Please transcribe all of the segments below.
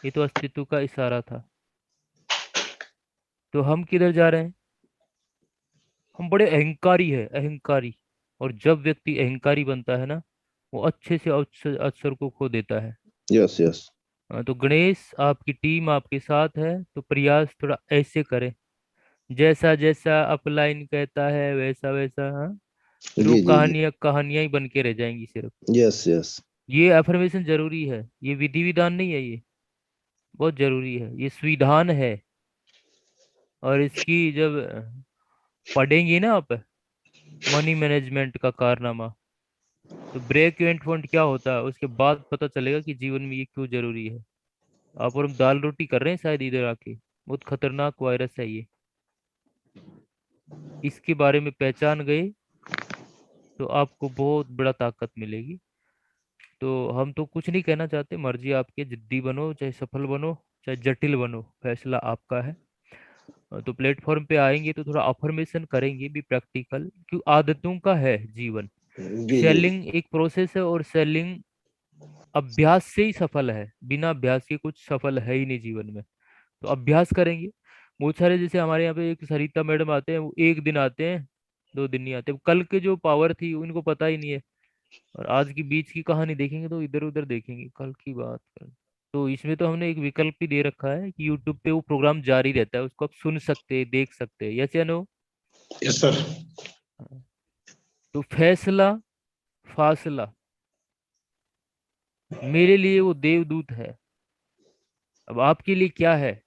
ये तो अस्तित्व का इशारा था। तो हम किधर जा रहे हैं? हम बड़े अहंकारी है, अहंकारी। और जब व्यक्ति अहंकारी बनता है ना, वो अच्छे से अवसर को खो देता है। Yes yes. तो गणेश, आपकी टीम आपके साथ है, तो प्रयास थोड़ा ऐसे करें, जैसा जैसा अपलाइन कहता है वैसा वैसा। हाँ, फिर वो जी जी जी। कहानियां कहानियां ही बन के रह जाएंगी सिर्फ। Yes yes. ये अफर्मेशन जरूरी है, ये विधि विधान नहीं है, ये बहुत जरूरी है, ये संविधान है। और इसकी जब पढ़ेंगी ना आप, मनी मैनेजमेंट का कारनामा, तो ब्रेक इवेंट पॉइंट क्या होता है, उसके बाद पता चलेगा कि जीवन में ये क्यों जरूरी है। आप और हम दाल रोटी कर रहे हैं शायद इधर आके। बहुत खतरनाक वायरस है ये। इसके बारे में पहचान गए तो आपको बहुत बड़ा ताकत मिलेगी। तो हम तो कुछ नहीं कहना चाहते, मर्जी आपकी, जिद्दी बनो चाहे सफल बनो चाहे जटिल बनो, फैसला आपका है। तो प्लेटफॉर्म पे आएंगे तो थोड़ा अफर्मेशन करेंगे भी, प्रैक्टिकल, क्यों आदतों का है जीवन। जी जी। सेलिंग एक प्रोसेस है, और सेलिंग अभ्यास से ही सफल है, बिना अभ्यास के कुछ सफल है ही नहीं जीवन में। तो अभ्यास करेंगे। बहुत सारे, जैसे हमारे यहाँ पे एक सरिता मैडम आते हैं, वो एक दिन आते हैं, 2 दिन नहीं आते। कल के जो पावर थी उनको पता ही नहीं है, और आज की बीच की कहानी देखेंगे तो इधर उधर देखेंगे, कल की बात करें। तो इसमें तो हमने एक विकल्प भी दे रखा है कि यूट्यूब पे वो प्रोग्राम जारी रहता है, उसको आप सुन सकते हैं, देख सकते हैं, यस या नो? Yes sir. तो फैसला, फासला, मेरे लिए वो देवदूत है। अब आपके लिए क्या है,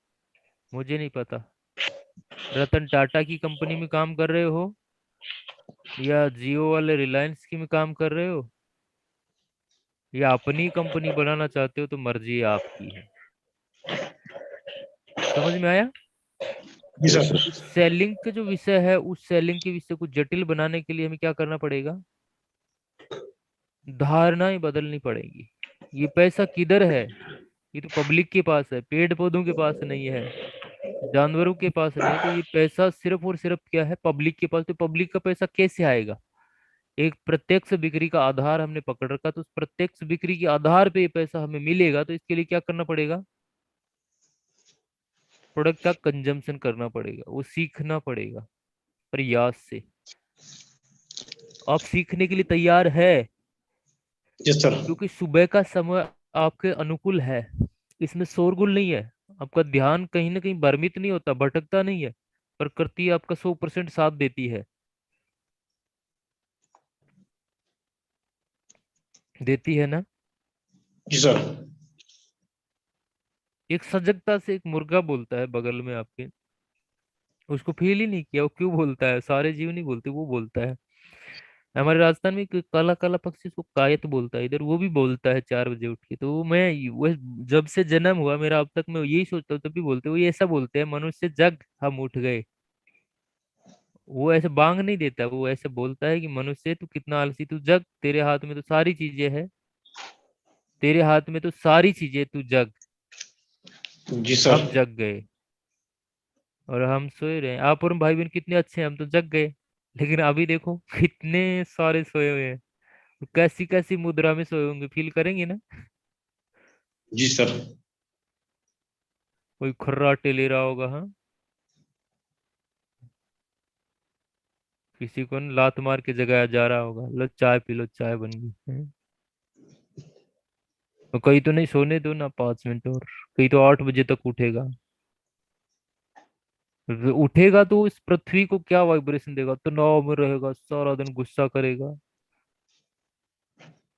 मुझे नहीं पता। रतन टाटा की कंपनी में काम कर रहे हो, या जियो वाले रिलायंस की में काम कर रहे हो, या अपनी कंपनी बनाना चाहते हो, तो मर्जी आपकी है। समझ में आया? जी सर। तो सेलिंग का जो विषय है, उस सेलिंग के विषय को जटिल बनाने के लिए हमें क्या करना पड़ेगा? धारणाएं बदलनी पड़ेंगी। ये पैसा किधर है? ये तो पब्लिक के पास है, पेड़ पौधों के पास नहीं है, जानवरों के पास नहीं है। तो ये पैसा सिर्फ और सिर्फ क्या है? पब्लिक के पास। तो पब्लिक का पैसा कैसे आएगा? एक प्रत्यक्ष बिक्री का आधार हमने पकड़ रखा, तो उस प्रत्यक्ष बिक्री के आधार पे ये पैसा हमें मिलेगा। तो इसके लिए क्या करना पड़ेगा? प्रोडक्ट का कंजम्पशन करना पड़ेगा, वो सीखना पड़ेगा प्रयास से। आप सीखने के लिए तैयार है? Yes sir. क्योंकि सुबह का समय आपके अनुकूल है, इसमें शोरगुल नहीं है, आपका ध्यान कहीं ना कहीं भ्रमित नहीं होता, भटकता नहीं है। प्रकृति आपका 100% साथ देती है, देती है ना? जी सर। एक सजगता से एक मुर्गा बोलता है बगल में आपके, उसको फील ही नहीं किया वो क्यों बोलता है, सारे जीव नहीं बोलते, वो बोलता है। हमारे राजस्थान में एक काला काला पक्षी, उसको कायत बोलता है इधर, वो भी बोलता है 4 बजे उठ के। तो वो जब से जन्म हुआ मेरा अब तक मैं यही सोचता हूँ, तब भी बोलते, वो ये ऐसा बोलते हैं, मनुष्य जग हम उठ गए। वो ऐसे बांग नहीं देता, वो ऐसे बोलता है कि मनुष्य तू कितना आलसी, तू जग, तेरे हाथ में तो सारी चीजें हैं, तेरे हाथ में तो सारी चीजें, तू जग। जी सर। हम जग गए और हम सोए रहे। आप और भाई बहन कितने अच्छे हैं, हम तो जग गए। लेकिन अभी देखो कितने सारे सोए हुए हैं। तो कैसी कैसी मुद्रा में सोए होंगे, फील करेंगे ना? जी सर। कोई खर्राटे ले रहा होगा, हाँ, किसी को न लात मार के जगाया जा रहा होगा, लो चाय पी लो, चाय बन गई है। तो कहीं तो नहीं, सोने दो ना 5 मिनट और। कहीं तो 8 बजे तक उठेगा। उठेगा तो इस पृथ्वी को क्या वाइब्रेशन देगा, तनाव में रहेगा, सारा दिन गुस्सा करेगा।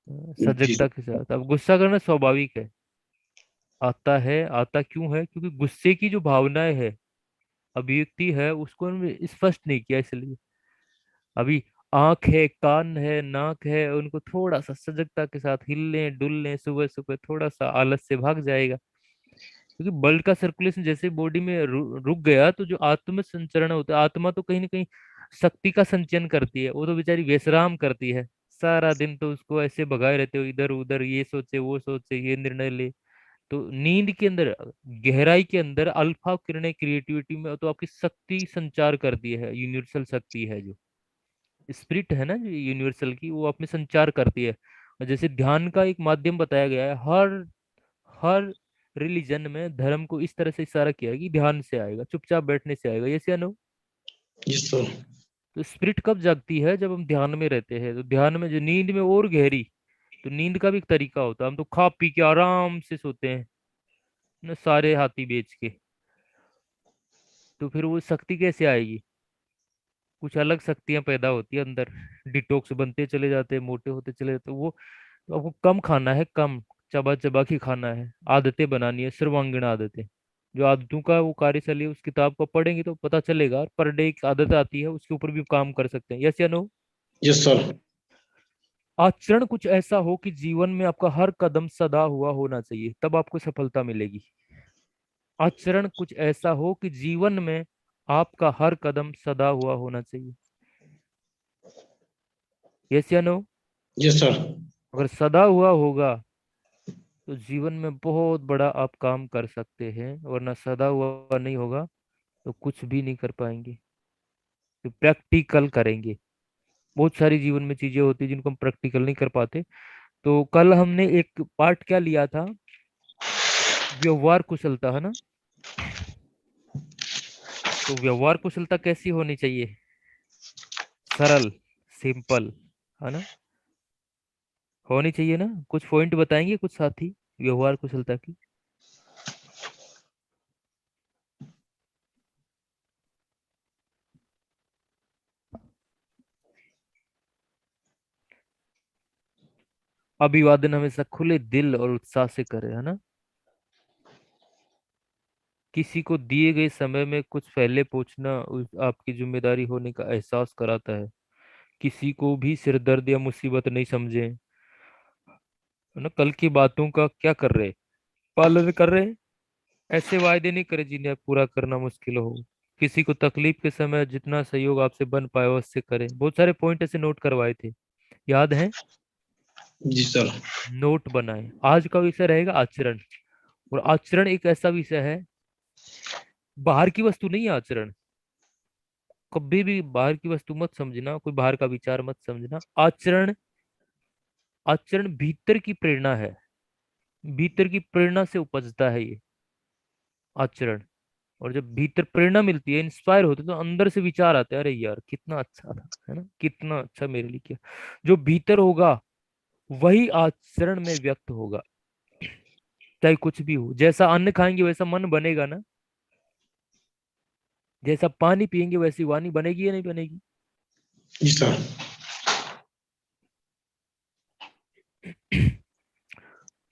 जी सजगता के साथ अब गुस्सा करना स्वाभाविक है, आता है। आता क्यों है? क्योंकि गुस्से की जो भावनाएं है, अभिव्यक्ति है, उसको हमने स्पष्ट नहीं किया, इसलिए। अभी आंख है, कान है, नाक है, उनको थोड़ा सा सजगता के साथ हिलने डुलने, सुबह सुबह थोड़ा सा आलस से भाग जाएगा। क्योंकि ब्लड का सर्कुलेशन जैसे बॉडी में रुक गया, तो जो आत्म संचरण होता है, आत्मा तो कहीं ना कहीं शक्ति का संचयन करती है, वो तो बेचारी विश्राम करती है। सारा दिन तो उसको ऐसे भगाए रहते हो इधर उधर, ये सोचे वो सोचे, ये निर्णय ले। तो नींद के अंदर, गहराई के अंदर अल्फा किरणें क्रिएटिविटी में तो आपकी शक्ति संचार करती है, यूनिवर्सल शक्ति है जो स्पिरिट है ना, जो यूनिवर्सल की, वो आप में संचार करती है। और जैसे ध्यान का एक माध्यम बताया गया है, हर हर रिलीजन में धर्म को इस तरह से इशारा किया है कि ध्यान से आएगा, चुपचाप बैठने से आएगा। यस या नो? जी सर। तो स्पिरिट कब जागती है? जब हम ध्यान में रहते हैं। तो ध्यान में जो नींद में और गहरी, तो नींद का भी एक तरीका होता है। हम तो खा पी के आराम से सोते हैं ना, सारे हाथी बेच के। तो फिर वो शक्ति कैसे आएगी? कुछ अलग शक्तियां पैदा होती है अंदर, डिटॉक्स बनते चले जाते हैं, मोटे होते चले जाते हैं। वो तो आपको कम खाना है, कम चबा चबा के खाना है, आदतें बनानी है, सर्वांगीण आदतें। जो आदतों का वो कार्यशैली है, उस किताब को पढ़ेंगे तो पता चलेगा। पर डे एक आदत आती है, उसके ऊपर भी काम कर सकते हैं। यस या नो? Yes sir. आचरण कुछ ऐसा हो कि जीवन में आपका हर कदम सदा हुआ होना चाहिए, तब आपको सफलता मिलेगी। आचरण कुछ ऐसा हो कि जीवन में आपका हर कदम सदा हुआ होना चाहिए। यस या नो? Yes sir. अगर सदा हुआ होगा तो जीवन में बहुत बड़ा आप काम कर सकते हैं, वरना सदा हुआ नहीं होगा तो कुछ भी नहीं कर पाएंगे। तो प्रैक्टिकल करेंगे। बहुत सारी जीवन में चीजें होती हैं जिनको हम प्रैक्टिकल नहीं कर पाते। तो कल हमने एक पार्ट क्या लिया था? व्यवहार कुशलता, है ना? तो व्यवहार कुशलता कैसी होनी चाहिए? सरल, सिंपल, है ना? होनी चाहिए ना? कुछ पॉइंट बताएंगे कुछ साथी व्यवहार कुशलता की? अभिवादन हमेशा खुले दिल और उत्साह से करें, है ना? किसी को दिए गए समय में कुछ पहले पूछना आपकी जिम्मेदारी होने का एहसास कराता है। किसी को भी सिरदर्द या मुसीबत नहीं समझे, है ना? कल की बातों का क्या कर रहे? पालन कर रहे? ऐसे वायदे नहीं करे जिन्हें पूरा करना मुश्किल हो। किसी को तकलीफ के समय जितना सहयोग आपसे बन पाए उससे करें। बहुत सारे पॉइंट ऐसे नोट करवाए थे, याद है? जी सर। नोट बनाए। आज का विषय रहेगा आचरण। और आचरण एक ऐसा विषय है, बाहर की वस्तु नहीं है आचरण। कभी भी बाहर की वस्तु मत समझना, कोई बाहर का विचार मत समझना। आचरण, आचरण भीतर की प्रेरणा है। भीतर की प्रेरणा से उपजता है ये आचरण। और जब भीतर प्रेरणा मिलती है, इंस्पायर होते हैं, तो अंदर से विचार आते हैं, अरे यार कितना अच्छा था, है ना? कितना अच्छा मेरे लिए किया। जो भीतर होगा वही आचरण में व्यक्त होगा। चाहे कुछ भी हो, जैसा अन्न खाएंगे वैसा मन बनेगा ना, जैसा पानी पिएंगे वैसी वाणी बनेगी या नहीं बनेगी? जी सर।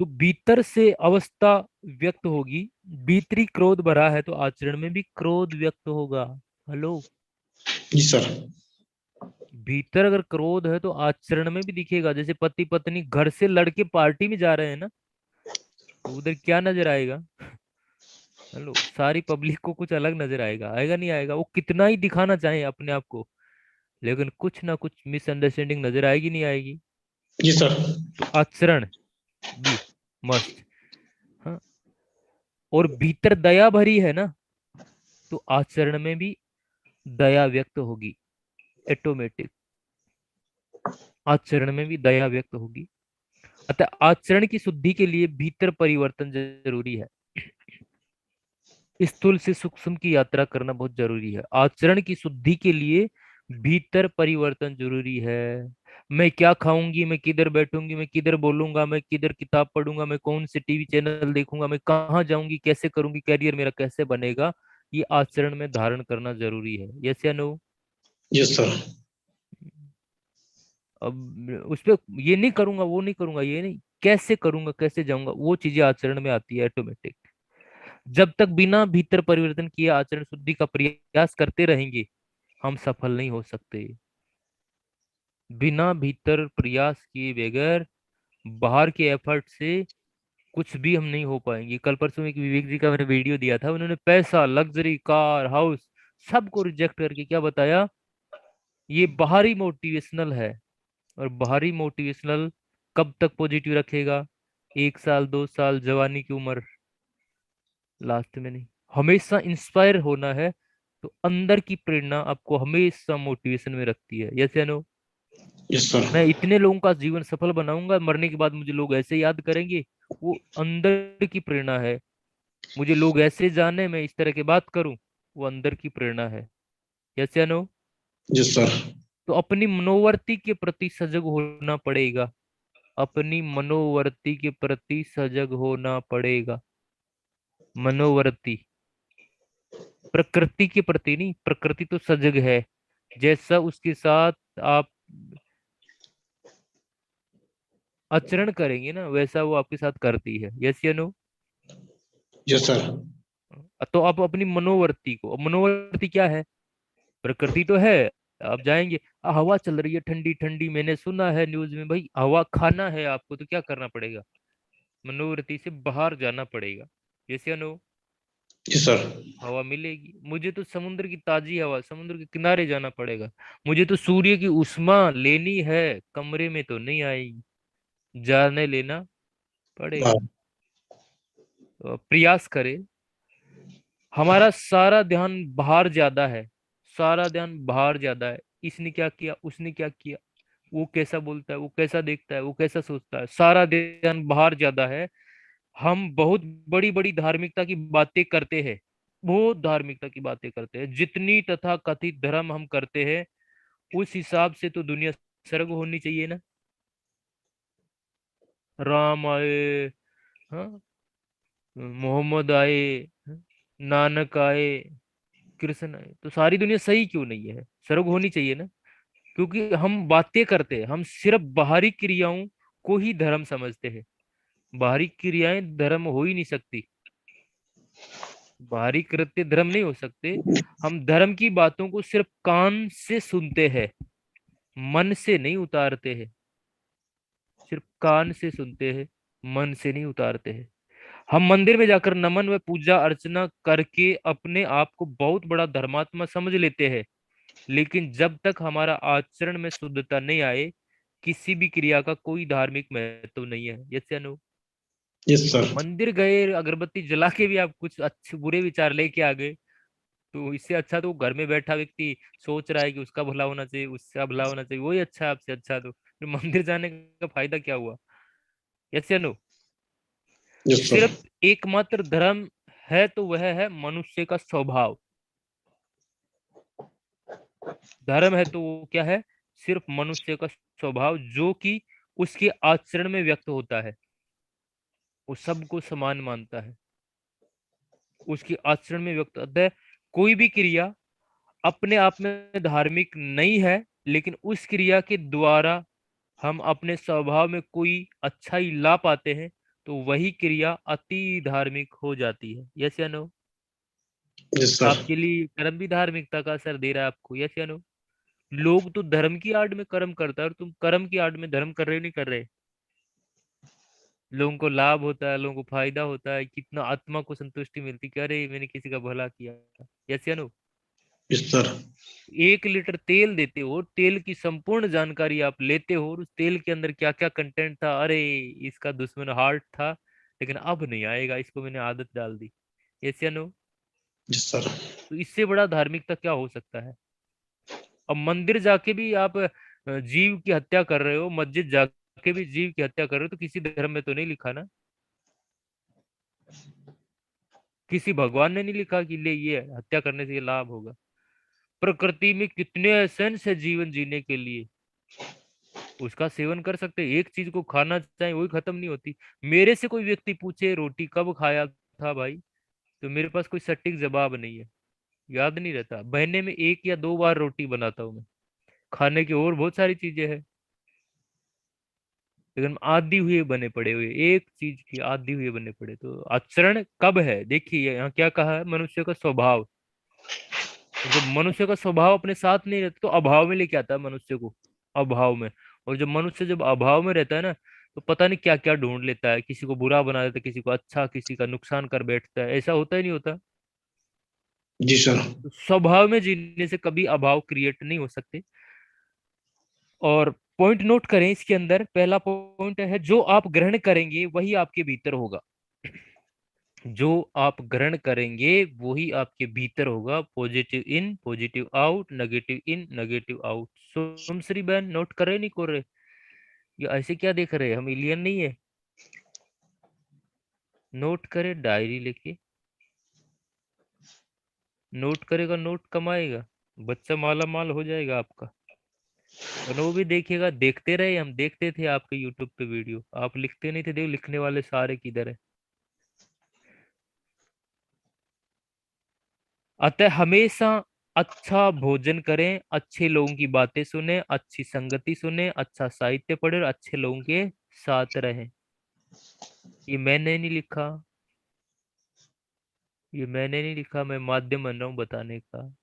तो भीतर से अवस्था व्यक्त होगी। भीतरी क्रोध भरा है तो आचरण में भी क्रोध व्यक्त होगा। हेलो? जी सर। भीतर अगर क्रोध है तो आचरण में भी दिखेगा। जैसे पति पत्नी घर से लड़के पार्टी में जा रहे हैं ना, तो उधर क्या नजर आएगा? हेलो? सारी पब्लिक को कुछ अलग नजर आएगा, आएगा नहीं आएगा? वो कितना ही दिखाना चाहे अपने आप को, लेकिन कुछ ना कुछ मिसअंडरस्टैंडिंग नजर आएगी नहीं आएगी? जी सर। तो आचरण भी मस्त। हाँ। और भीतर दया भरी है ना, तो आचरण में भी दया व्यक्त होगी ऑटोमेटिक। आचरण में भी दया व्यक्त होगी। अतः आचरण की शुद्धि के लिए भीतर परिवर्तन जरूरी है। स्थूल से सूक्ष्म की यात्रा करना बहुत जरूरी है। आचरण की शुद्धि के लिए भीतर परिवर्तन जरूरी है। मैं क्या खाऊंगी, मैं किधर बैठूंगी, मैं किधर बोलूंगा, मैं किधर किताब पढ़ूंगा, मैं कौन से टीवी चैनल देखूंगा, मैं कहाँ जाऊंगी, कैसे करूंगी, करियर मेरा कैसे बनेगा, ये आचरण में धारण करना जरूरी है। यस या नो? Yes sir. अब उस पे ये नहीं करूंगा, वो नहीं करूंगा, ये नहीं, कैसे करूंगा, कैसे जाऊंगा, वो चीजें आचरण में आती है ऑटोमेटिक। जब तक बिना भीतर परिवर्तन किए आचरण शुद्धि का प्रयास करते रहेंगे, हम सफल नहीं हो सकते। बिना भीतर प्रयास किए बगैर, बाहर के एफर्ट से कुछ भी हम नहीं हो पाएंगे। कल परसों एक विवेक जी का मैंने वीडियो दिया था, उन्होंने पैसा, लग्जरी, कार, हाउस सबको रिजेक्ट करके क्या बताया? ये बाहरी मोटिवेशनल है। और बाहरी मोटिवेशनल कब तक पॉजिटिव रखेगा? 1 साल, 2 साल, जवानी की उम्र, लास्ट में नहीं। हमेशा इंस्पायर होना है, तो अंदर की प्रेरणा आपको हमेशा मोटिवेशन में रखती है। यस या नो? Yes sir. मैं इतने लोगों का जीवन सफल बनाऊंगा, मरने के बाद मुझे लोग ऐसे याद करेंगे, वो अंदर की प्रेरणा है। मुझे लोग ऐसे जाने, मैं इस तरह की बात करूं, वो अंदर की प्रेरणा है। यस या नो? Yes sir. तो अपनी मनोवर्ती के प्रति सजग होना पड़ेगा। अपनी मनोवर्ती के प्रति सजग होना पड़ेगा। मनोवर्ती, प्रकृति के प्रति नहीं, प्रकृति तो सजग है। जैसा उसके साथ आप आचरण करेंगे ना, वैसा वो आपके साथ करती है। यस या नो? Yes sir. तो आप अपनी मनोवर्ती को, मनोवर्ती क्या है? प्रकृति तो है। आप जाएंगे, हवा चल रही है ठंडी ठंडी, मैंने सुना है न्यूज में, भाई हवा खाना है आपको तो क्या करना पड़ेगा? मनोवृत्ति से बाहर जाना पड़ेगा। यस या नो? Yes sir. हवा मिलेगी मुझे तो, समुद्र की ताजी हवा, समुद्र के किनारे जाना पड़ेगा। मुझे तो सूर्य की उष्मा लेनी है, कमरे में तो नहीं आएगी, जाने लेना हाँ। पड़ेगा। तो प्रयास करें। हमारा सारा ध्यान बाहर ज्यादा है, सारा ध्यान बाहर ज्यादा है। इसने क्या किया, उसने क्या किया, वो कैसा बोलता है, वो कैसा देखता है, वो कैसा सोचता है, सारा ध्यान बाहर ज्यादा है। हम बहुत बड़ी बड़ी धार्मिकता की बातें करते हैं, बहुत धार्मिकता की बातें करते हैं, जितनी तथा कथित धर्म हम करते हैं, उस हिसाब से तो दुनिया सर्ग होनी चाहिए ना। राम आए, हाँ, मोहम्मद आए, हाँ, नानक आए, कृष्ण आए, तो सारी दुनिया सही क्यों नहीं है? सर्ग होनी चाहिए ना। क्योंकि हम बातें करते हैं, हम सिर्फ बाहरी क्रियाओं को ही धर्म समझते हैं। बाहरी क्रियाएं धर्म हो ही नहीं सकती, बाहरी कृत्य धर्म नहीं हो सकते। हम धर्म की बातों को सिर्फ कान से सुनते हैं, मन से नहीं उतारते हैं। सिर्फ कान से सुनते हैं, मन से नहीं उतारते हैं। हम मंदिर में जाकर नमन व पूजा अर्चना करके अपने आप को बहुत बड़ा धर्मात्मा समझ लेते हैं, लेकिन जब तक हमारा आचरण में शुद्धता नहीं आए, किसी भी क्रिया का कोई धार्मिक महत्व नहीं है। यस या नो? Yes sir. मंदिर गए, अगरबत्ती जला के भी आप कुछ अच्छे बुरे विचार लेके आ गए, तो इससे अच्छा तो घर में बैठा व्यक्ति सोच रहा है कि उसका भला होना चाहिए, उसका भला होना चाहिए, वही अच्छा है आपसे अच्छा, तो फिर मंदिर जाने का फायदा क्या हुआ? यस या नो? Yes sir. सिर्फ एकमात्र धर्म है तो वह है मनुष्य का स्वभाव। धर्म है तो वो क्या है? सिर्फ मनुष्य का स्वभाव, जो कि उसके आचरण में व्यक्त होता है। वो सबको समान मानता है, उसके आचरण में व्यक्त होता है। कोई भी क्रिया अपने आप में धार्मिक नहीं है, लेकिन उस क्रिया के द्वारा हम अपने स्वभाव में कोई अच्छाई ला पाते हैं, तो वही क्रिया अति धार्मिक हो जाती है। यस या नो? Yes sir. आपके लिए कर्म भी धार्मिकता का असर दे रहा है आपको? यस या नो? लोग तो धर्म की आड़ में कर्म करता है, और तुम कर्म की आड़ में धर्म कर रहे हो, नहीं कर रहे? लोगों को लाभ होता है, लोगों को फायदा होता है, कितना आत्मा को संतुष्टि मिलती है कि अरे मैंने किसी का भला किया। यस या नो? Yes sir. 1 लीटर तेल देते हो, तेल की संपूर्ण जानकारी आप लेते हो, और उस तेल के अंदर क्या क्या कंटेंट था, अरे इसका दुश्मन हार्ट था, लेकिन अब नहीं आएगा, इसको मैंने आदत डाल दी। यस या नो? Yes sir. तो इससे बड़ा धार्मिकता क्या हो सकता है? अब मंदिर जाके भी आप जीव की हत्या कर रहे हो, मस्जिद जाके भी जीव की हत्या कर रहे हो, तो किसी धर्म में तो नहीं लिखा ना, किसी भगवान ने नहीं लिखा कि ले ये हत्या करने से ये लाभ होगा। प्रकृति में कितने एसेंस है जीवन जीने के लिए, उसका सेवन कर सकते हैं। एक चीज को खाना चाहे वही खत्म नहीं होती। मेरे से कोई व्यक्ति पूछे रोटी कब खाया था भाई, तो मेरे पास कोई सटीक जवाब नहीं है, याद नहीं रहता। महीने में 1 या 2 बार रोटी बनाता हूँ मैं। खाने की और बहुत सारी चीजें हैं, लेकिन हम आदी हुए बने पड़े हुए, एक चीज की आदी हुए बने पड़े। तो आचरण कब है? देखिए यहाँ क्या कहा है, मनुष्य का स्वभाव। और जब मनुष्य का स्वभाव अपने साथ नहीं रहता, तो अभाव में लेके आता है मनुष्य को, अभाव में। और जब मनुष्य जब अभाव में रहता है ना, तो पता नहीं क्या क्या ढूंढ लेता है, किसी को बुरा बना देता है, किसी को अच्छा, किसी का नुकसान कर बैठता है। ऐसा होता ही नहीं होता? जी सर। तो स्वभाव में जीने से कभी अभाव क्रिएट नहीं हो सकते। और पॉइंट नोट करें इसके अंदर, पहला पॉइंट है, जो आप ग्रहण करेंगे वही आपके भीतर होगा। जो आप ग्रहण करेंगे वही आपके भीतर होगा। Positive in positive out, negative in negative out. Somshree बहन नोट करे नहीं कर रहे? ये ऐसे क्या देख रहे हैं, हम एलियन नहीं है? नोट करे डायरी लेके। नोट करेगा, नोट कमाएगा, बच्चा माला माल हो जाएगा आपका। और वो भी देखिएगा, देखते रहे, हम देखते थे आपके यूट्यूब पे वीडियो, आप लिखते नहीं थे, देखो लिखने वाले सारे किधर है। अतः हमेशा अच्छा भोजन करें, अच्छे लोगों की बातें सुने, अच्छी संगति सुने, अच्छा साहित्य पढ़े और अच्छे लोगों के साथ रहें। ये मैंने नहीं लिखा, ये मैंने नहीं लिखा, मैं माध्यम बन रहा हूँ बताने का।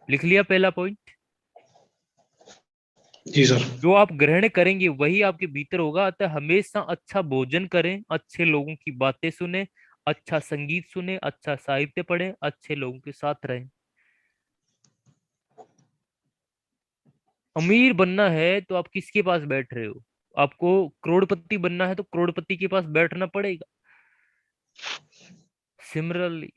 लिख लिया पहला पॉइंट। जी सर। जो आप ग्रहण करेंगे वही आपके भीतर होगा। अतः हमेशा अच्छा भोजन करें, अच्छे लोगों की बातें सुने, अच्छा संगीत सुने, अच्छा साहित्य पढ़ें, अच्छे लोगों के साथ रहें। अमीर बनना है तो आप किसके पास बैठ रहे हो? आपको करोड़पति बनना है तो करोड़पति के पास बैठना पड़ेगा। सिमिलरली,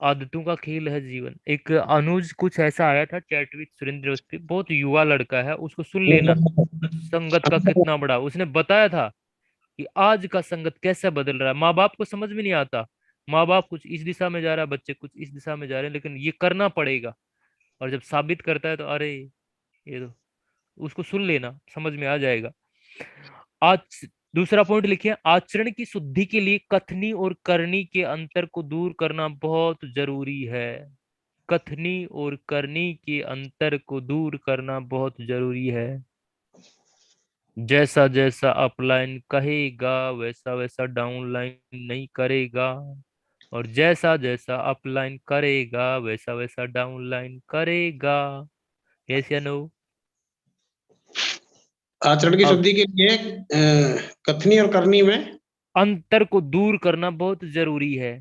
आदतों का खेल है जीवन। एक अनुज कुछ ऐसा आया था चैट विद सुरेंद्र उस पे, बहुत युवा लड़का है, उसको सुन लेना। संगत का कितना बड़ा, उसने बताया था कि आज का संगत कैसे बदल रहा है। माँ बाप को समझ में नहीं आता, माँ बाप कुछ इस दिशा में जा रहा है, बच्चे कुछ इस दिशा में जा रहे हैं, लेकिन ये करना पड़ेगा। और जब साबित करता है तो अरे, ये तो, उसको सुन लेना, समझ में आ जाएगा। आज दूसरा पॉइंट लिखिए, आचरण की शुद्धि के लिए कथनी और करनी के अंतर को दूर करना बहुत जरूरी है। कथनी और करनी के अंतर को दूर करना बहुत जरूरी है। जैसा जैसा अपलाइन कहेगा वैसा वैसा डाउनलाइन नहीं करेगा, और जैसा जैसा अपलाइन करेगा वैसा वैसा डाउनलाइन करेगा। यस या नो? आचरण की अब शुद्धि के लिए कथनी और करनी में। अंतर को दूर करना बहुत जरूरी है।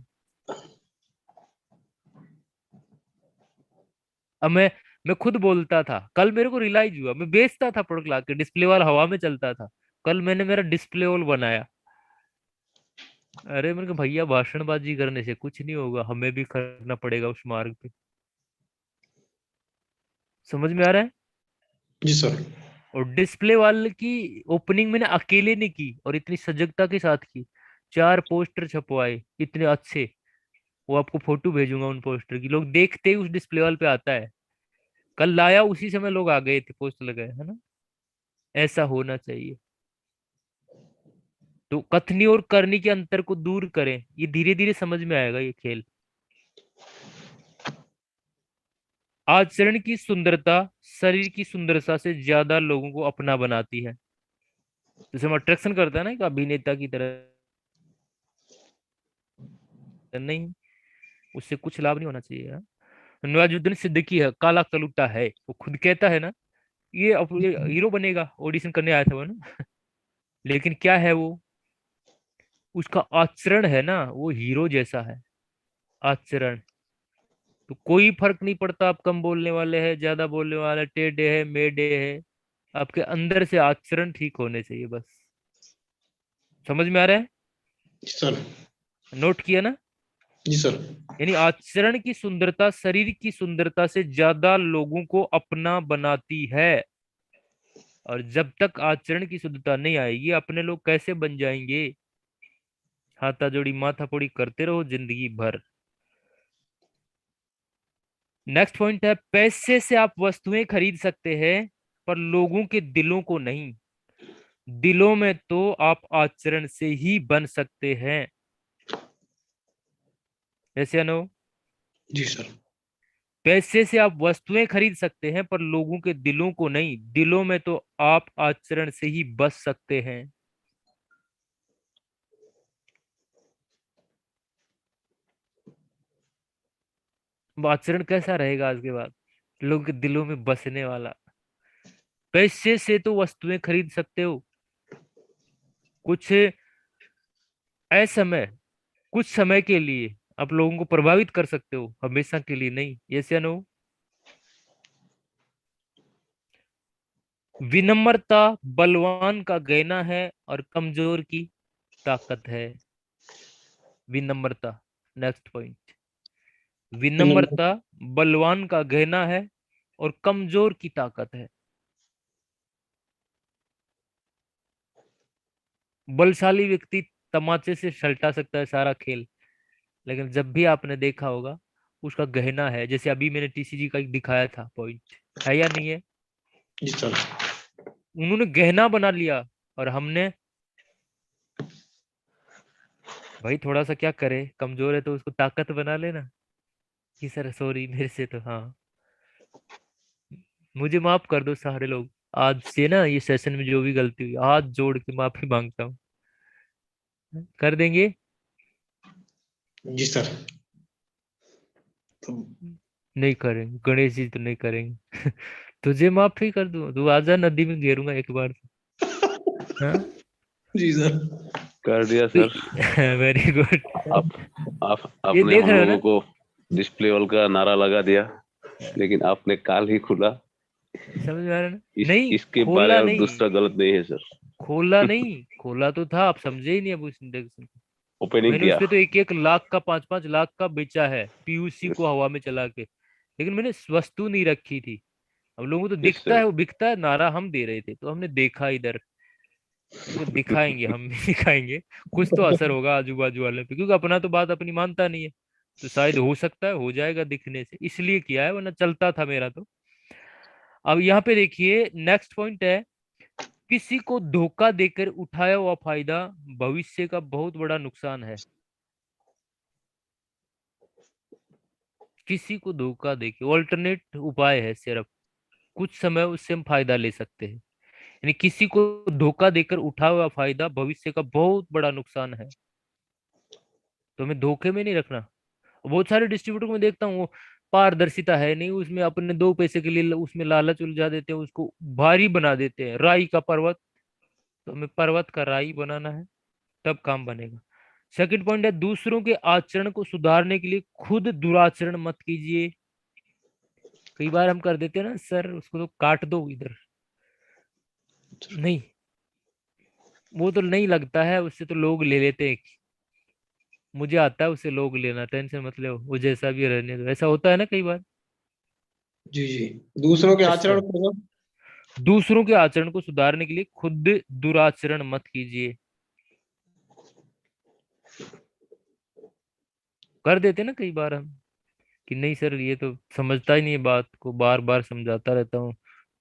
अब मैं खुद बोलता था, कल मेरे को रियलाइज हुआ, मैं बेचता था प्रोडक्ट ला के, डिस्प्ले वाला हवा में चलता था। कल मैंने मेरा डिस्प्ले वॉल बनाया। अरे मैंने कहा भैया, भाषणबाजी करने से कुछ नहीं होगा, हमें भी करना पड़ेगा उस मार्ग पे। समझ में आ रहा है? जी सर। और डिस्प्ले वाल की ओपनिंग मैंने अकेले नहीं की, और इतनी सजगता के साथ की। 4 पोस्टर छपवाए इतने अच्छे, वो आपको फोटो भेजूंगा उन पोस्टर की, लोग देखते ही उस डिस्प्ले वाल पे आता है। कल लाया, उसी समय लोग आ गए थे, पोस्टर लगाए, है ना? ऐसा होना चाहिए। तो कथनी और करनी के अंतर को दूर करें, ये धीरे धीरे समझ में आएगा ये खेल। आचरण की सुंदरता शरीर की सुंदरता से ज्यादा लोगों को अपना बनाती है। जैसे हम अट्रैक्शन करता है ना एक अभिनेता की तरह, नहीं, उससे कुछ लाभ नहीं होना चाहिए, हाँ? नवाजुद्दीन सिद्दीकी है, काला कलूटा है, वो खुद कहता है ना, ये हीरो बनेगा, ऑडिशन करने आया था वो ना। लेकिन क्या है वो, उसका आचरण है ना, वो हीरो जैसा है। आचरण, तो कोई फर्क नहीं पड़ता आप कम बोलने वाले हैं, ज्यादा बोलने वाले, टेढ़े है मेढ़े है, आपके अंदर से आचरण ठीक होने चाहिए बस। समझ में आ रहा है? जी सर। नोट किया ना? जी सर। यानी आचरण की सुंदरता शरीर की सुंदरता से ज्यादा लोगों को अपना बनाती है। और जब तक आचरण की शुद्धता नहीं आएगी, अपने लोग कैसे बन जाएंगे? हाथा जोड़ी माथा पोड़ी करते रहो जिंदगी भर। नेक्स्ट पॉइंट है, पैसे से आप वस्तुएं खरीद सकते हैं पर लोगों के दिलों को नहीं। दिलों में तो आप आचरण से ही बन सकते हैं। ऐसे नो, जी सर। पैसे से आप वस्तुएं खरीद सकते हैं पर लोगों के दिलों को नहीं। दिलों में तो आप आचरण से ही बस सकते हैं। अब आचरण कैसा रहेगा आज के बाद? लोगों के दिलों में बसने वाला। पैसे से तो वस्तुएं खरीद सकते हो, कुछ असमय, कुछ समय के लिए आप लोगों को प्रभावित कर सकते हो, हमेशा के लिए नहीं। यस या नो? विनम्रता बलवान का गहना है और कमजोर की ताकत है। विनम्रता, नेक्स्ट पॉइंट। विनम्रता बलवान का गहना है और कमजोर की ताकत है। बलशाली व्यक्ति तमाचे से सलटा सकता है सारा खेल, लेकिन जब भी आपने देखा होगा उसका गहना है, जैसे अभी मैंने टीसीजी का एक दिखाया था पॉइंट, है या नहीं है? जी सर। उन्होंने गहना बना लिया, और हमने, भाई थोड़ा सा क्या करे, कमजोर है तो उसको ताकत बना लेना कि सर सॉरी मेरे से तो, हाँ मुझे माफ कर दो सारे लोग, आज से ना ये सेशन में जो भी गलती हुई हाथ जोड़ के माफी मांगता हूँ। कर देंगे? जी सर। तो नहीं करेंगे गणेश जी, तो नहीं करेंगे। तुझे माफी कर दूं, तू आजा, नदी में घेरूंगा एक बार। हाँ, जी सर। कर दिया सर। Very good. आप आप ये आपने देख हम रहे हो लोगों ना? को डिस्प्ले ऑल का नारा लगा दिया, लेकिन आपने काल ही खुला। समझ में आ रहा है ना? इस नहीं इसके बारे खोला और नहीं, दूसरा गलत नहीं है सर। खोला नहीं, खोला तो था, आप समझे ही नहीं अब उस इंडक्शन को। ओपनिंग मैंने उस किया। पे तो 1-1 लाख का, 5-5 लाख का बेचा है, पीयूसी को हवा में चला के, लेकिन मैंने वस्तु नहीं रखी थी। अब लोगों को तो यस दिखता सर। है वो बिकता है, नारा हम दे रहे थे तो हमने देखा इधर, तो दिखाएंगे हम भी। दिखाएंगे, कुछ तो असर होगा आजू बाजू वाले पे, क्योंकि अपना तो बात अपनी मानता नहीं है, तो शायद हो सकता है हो जाएगा दिखने से, इसलिए किया है, वरना चलता था मेरा तो। अब यहाँ पे देखिए नेक्स्ट पॉइंट है, किसी को धोखा देकर उठाया हुआ फायदा भविष्य का बहुत बड़ा नुकसान है। किसी को धोखा देके, ऑल्टरनेट उपाय है सिर्फ, कुछ समय उससे हम फायदा ले सकते हैं, यानी किसी को धोखा देकर उठाया हुआ फायदा भविष्य का बहुत बड़ा नुकसान है, तो हमें धोखे में नहीं रखना। बहुत सारे डिस्ट्रीब्यूटर को मैं देखता हूँ, वो पारदर्शिता है नहीं उसमें, अपने 2 पैसे के लिए उसमें लालच उलझा देते हैं, उसको भारी बना देते हैं, राई का पर्वत, तो हमें पर्वत का राई बनाना है, तब काम बनेगा। सेकंड पॉइंट है, दूसरों के आचरण को सुधारने के लिए खुद दुराचरण मत कीजिए। कई बार हम कर देते हैं ना, सर उसको तो काट दो इधर, नहीं, वो तो नहीं लगता है, उससे तो लोग ले लेते हैं, मुझे आता है उससे लोग लेना, टेंशन मत लो, वो जैसा भी रहने दो, ऐसा होता है ना कई बार। जी जी। दूसरों के ऐसा आचरण है, को। दूसरों के आचरण को सुधारने के लिए खुद दुराचरण मत कीजिए। कर देते ना कई बार हम, कि नहीं सर ये तो समझता ही नहीं है, बात को बार बार समझाता रहता हूँ,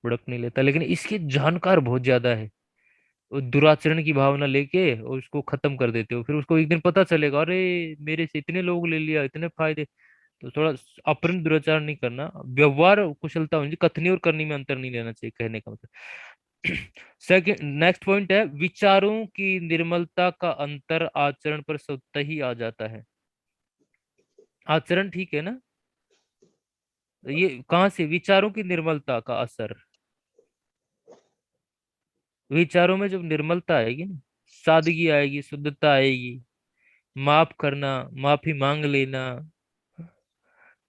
भड़क नहीं लेता, लेकिन इसके जानकार बहुत ज्यादा है, वो दुराचरण की भावना लेके और उसको खत्म कर देते हो, फिर उसको एक दिन पता चलेगा, अरे मेरे से इतने लोग ले लिया, इतने फायदे। तो थोड़ा अपने दुराचार नहीं करना, व्यवहार कुशलता होनी चाहिए, कथनी और करनी में अंतर नहीं लेना चाहिए, कहने का मतलब। सेकंड नेक्स्ट पॉइंट है, विचारों की निर्मलता का अंतर आचरण पर स्वतः ही आ जाता है। आचरण ठीक है ना, ये कहाँ से, विचारों की निर्मलता का असर, विचारों में जब निर्मलता आएगी ना, सादगी आएगी, शुद्धता आएगी, माफ करना, माफी मांग लेना,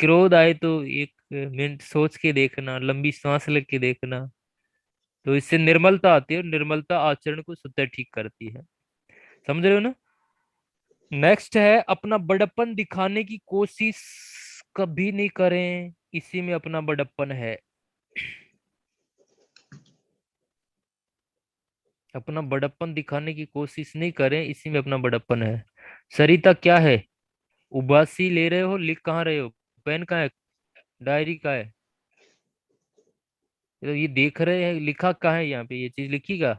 क्रोध आए तो 1 मिनट सोच के देखना, लंबी सांस लेके देखना, तो इससे निर्मलता आती है, और निर्मलता आचरण को स्वतः ठीक करती है। समझ रहे हो ना? नेक्स्ट है, अपना बड़प्पन दिखाने की कोशिश कभी नहीं करें, इसी में अपना बड़प्पन है। अपना बड़प्पन दिखाने की कोशिश नहीं करें, इसी में अपना बड़प्पन है। सरिता क्या है, उबासी ले रहे हो, लिख कहाँ रहे हो, पेन कहाँ है, डायरी कहाँ है? तो ये देख रहे हैं, लिखा कहाँ है यहाँ पे, ये चीज लिखी का?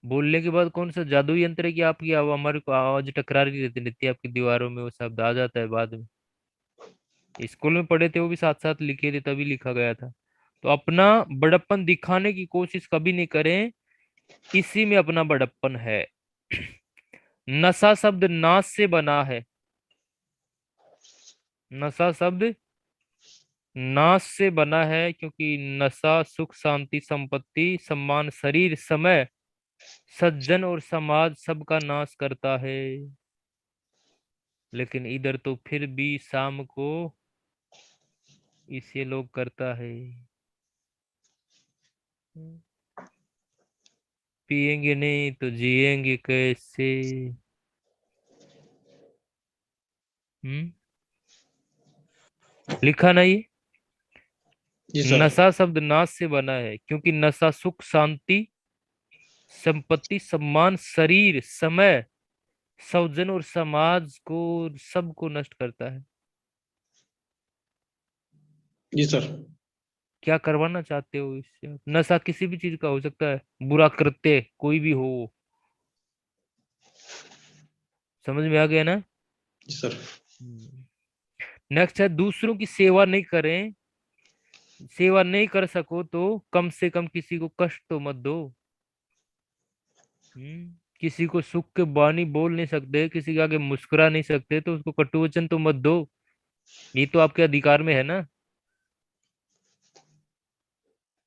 बोलने के बाद कौन सा जादू यंत्र है कि आपकी हमारे को आवाज टकरा रही रहती रहती है आपकी दीवारों में, वो शब्द आ जाता है बाद में? स्कूल में पढ़े थे वो भी साथ साथ लिखे थे, तभी लिखा गया था। तो अपना बड़प्पन दिखाने की कोशिश कभी नहीं करें, इसी में अपना बड़प्पन है। नशा शब्द नाश से बना है, नशा शब्द नाश से बना है, क्योंकि नशा सुख शांति संपत्ति सम्मान शरीर समय सज्जन और समाज सबका नाश करता है, लेकिन इधर तो फिर भी शाम को इसे लोग करता है। पिएंगे नहीं तो जिएंगे कैसे? हम्म, लिखा नहीं? जी सर। नशा शब्द नाश से बना है, क्योंकि नशा सुख शांति संपत्ति सम्मान शरीर समय स्वजन और समाज को, सबको नष्ट करता है। जी सर। क्या करवाना चाहते हो इससे आप? नशा किसी भी चीज का हो सकता है, बुरा कृत्य कोई भी हो। समझ में आ गया ना? जी सर। नेक्स्ट है, दूसरों की सेवा नहीं करें। सेवा नहीं कर सको तो कम से कम किसी को कष्ट तो मत दो। किसी को सुख के बानी बोल नहीं सकते, किसी के आगे मुस्कुरा नहीं सकते, तो उसको कटु वचन तो मत दो। ये तो आपके अधिकार में है ना।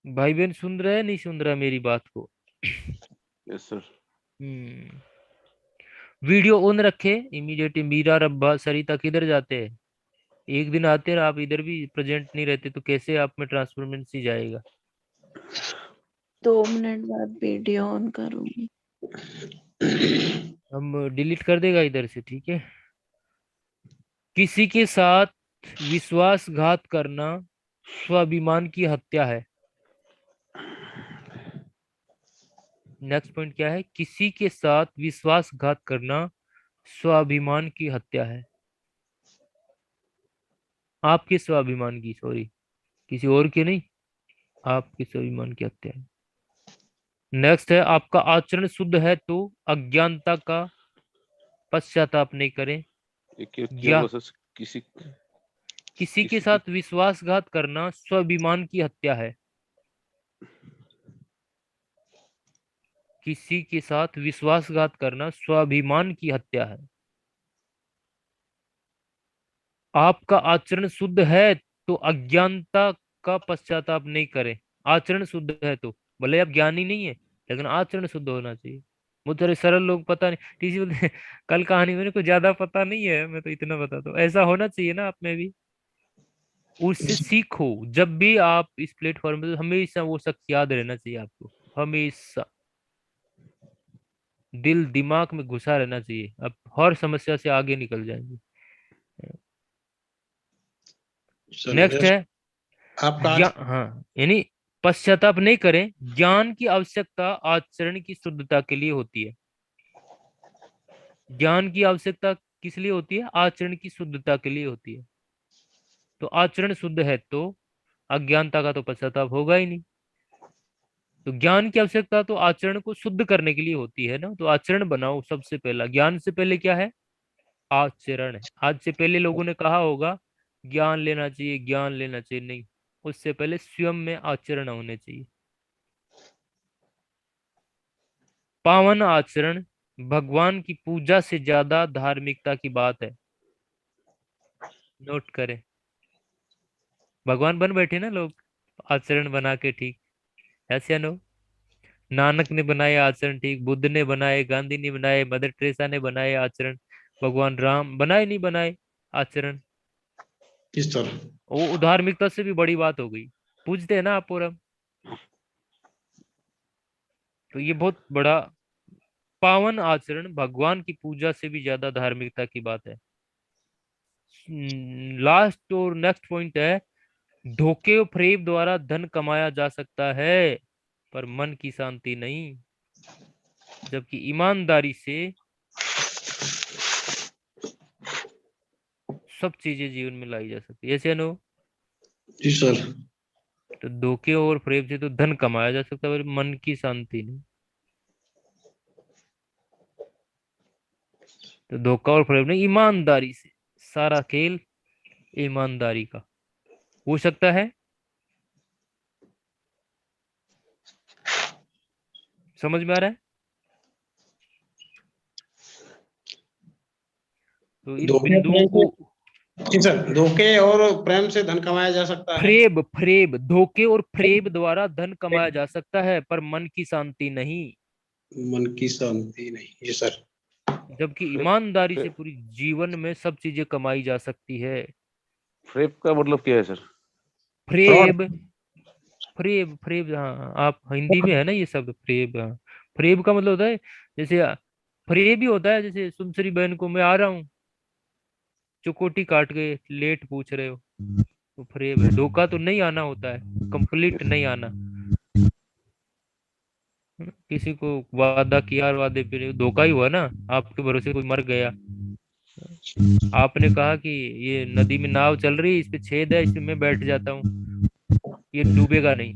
भाई बहन सुन रहे हैं नहीं सुन रहा मेरी बात को? Yes sir. Hmm video on रखे। इमीडिएट मीरा रब्बा सरिता किधर जाते हैं? एक दिन आते हैं आप इधर भी प्रेजेंट नहीं रहते, तो कैसे आप में ट्रांसफॉर्मेंसी जाएगा? 2 मिनट बाद वीडियो ऑन करूंगी। हम डिलीट कर देगा इधर से, ठीक है। किसी के साथ विश्वासघात करना स्वाभिमान की हत्या है। नेक्स्ट पॉइंट क्या है? किसी के साथ विश्वासघात करना स्वाभिमान की हत्या है। आपके स्वाभिमान की, सॉरी, किसी और के नहीं, आपके स्वाभिमान की हत्या है। नेक्स्ट है, आपका आचरण शुद्ध है तो अज्ञानता का पश्चाताप नहीं करें। ये क्या या बोला सर? किसी किसी के किसी की साथ विश्वासघात करना स्वाभिमान की हत्या है। किसी के साथ विश्वासघात करना स्वाभिमान की हत्या है। आपका आचरण शुद्ध है तो अज्ञानता का पश्चाताप नहीं करें। आचरण शुद्ध है तो, भले आप ज्ञानी नहीं है, लेकिन आचरण शुद्ध होना चाहिए। वो थोड़े सरल लोग, पता नहीं किसी बोलते कल कहानी मेरे को ज्यादा पता नहीं है, मैं तो इतना बता दो, ऐसा होना चाहिए ना आप में भी। उससे सीखो। जब भी आप इस प्लेटफॉर्म पे, हमेशा वो शख्स याद रहना चाहिए आपको, हमेशा दिल दिमाग में घुसा रहना चाहिए। आप हर समस्या से आगे निकल जाएंगे। सर नेक्स्ट है, आपका हाँ, यानी पश्चाताप नहीं करें। ज्ञान की आवश्यकता आचरण की शुद्धता के लिए होती है। ज्ञान की आवश्यकता किस लिए होती है? आचरण की शुद्धता के लिए होती है। तो आचरण शुद्ध है तो अज्ञानता का तो पश्चाताप होगा ही नहीं। तो ज्ञान की आवश्यकता तो आचरण को शुद्ध करने के लिए होती है ना, तो आचरण बनाओ। सबसे पहला, ज्ञान से पहले क्या है? आचरण है। आज से पहले लोगों ने कहा होगा ज्ञान लेना चाहिए, ज्ञान लेना चाहिए, नहीं, उससे पहले स्वयं में आचरण होने चाहिए। पावन आचरण भगवान की पूजा से ज्यादा धार्मिकता की बात है। नोट करें, भगवान बन बैठे ना लोग, आचरण बना के, ठीक, ऐसे नो। नानक ने बनाए आचरण, ठीक, बुद्ध ने बनाए, गांधी ने बनाए, मदर टेरेसा ने बनाए आचरण, भगवान राम बनाए नहीं बनाए आचरण। किस तरह? वो धार्मिकता से भी बड़ी बात हो गई। पूछते हैं ना आप और हम, तो ये बहुत बड़ा। पावन आचरण भगवान की पूजा से भी ज्यादा धार्मिकता की बात है। लास्ट और नेक्स्ट पॉइंट है, धोखे और फरेब द्वारा धन कमाया जा सकता है पर मन की शांति नहीं। जबकि ईमानदारी से सब चीजें जीवन में लाई जा सकती है, ऐसे नो। जी सर। तो धोखे और फरेब से तो धन कमाया जा सकता है पर मन की शांति नहीं। तो धोखा और फरेब नहीं, ईमानदारी से, सारा खेल ईमानदारी का हो सकता है। समझ में आ रहा है? तो इन धोखे बिंदुओं प्रेम को, से जी सर, धोखे और प्रेम से धन कमाया जा सकता है। फरेब फरेब धोखे और फरेब द्वारा धन कमाया जा सकता है पर मन की शांति नहीं। मन की शांति नहीं। जी सर। जबकि फ्रेप ईमानदारी से फ्रेप पूरी जीवन में सब चीजें कमाई जा सकती है। फ्रेप का मतलब क्या है सर? फ्रॉड। फरेब, फरेब फरेब, हाँ, आप हिंदी में है ना ये शब्द फरेब, हाँ। फरेब का मतलब होता है, जैसे फरेब ही होता है, जैसे सुनसरी बहन को मैं आ रहा हूँ, चुकोटी काट के लेट पूछ रहे हो, तो फरेब है। धोखा तो नहीं आना होता है, कंप्लीट नहीं आना। किसी को वादा किया और वादे पे धोखा ही हुआ ना। आपके भरोसे कोई मर गया। आपने कहा कि ये नदी में नाव चल रही है, इस पे छेद है, इसमें मैं बैठ जाता हूँ, ये डूबेगा नहीं,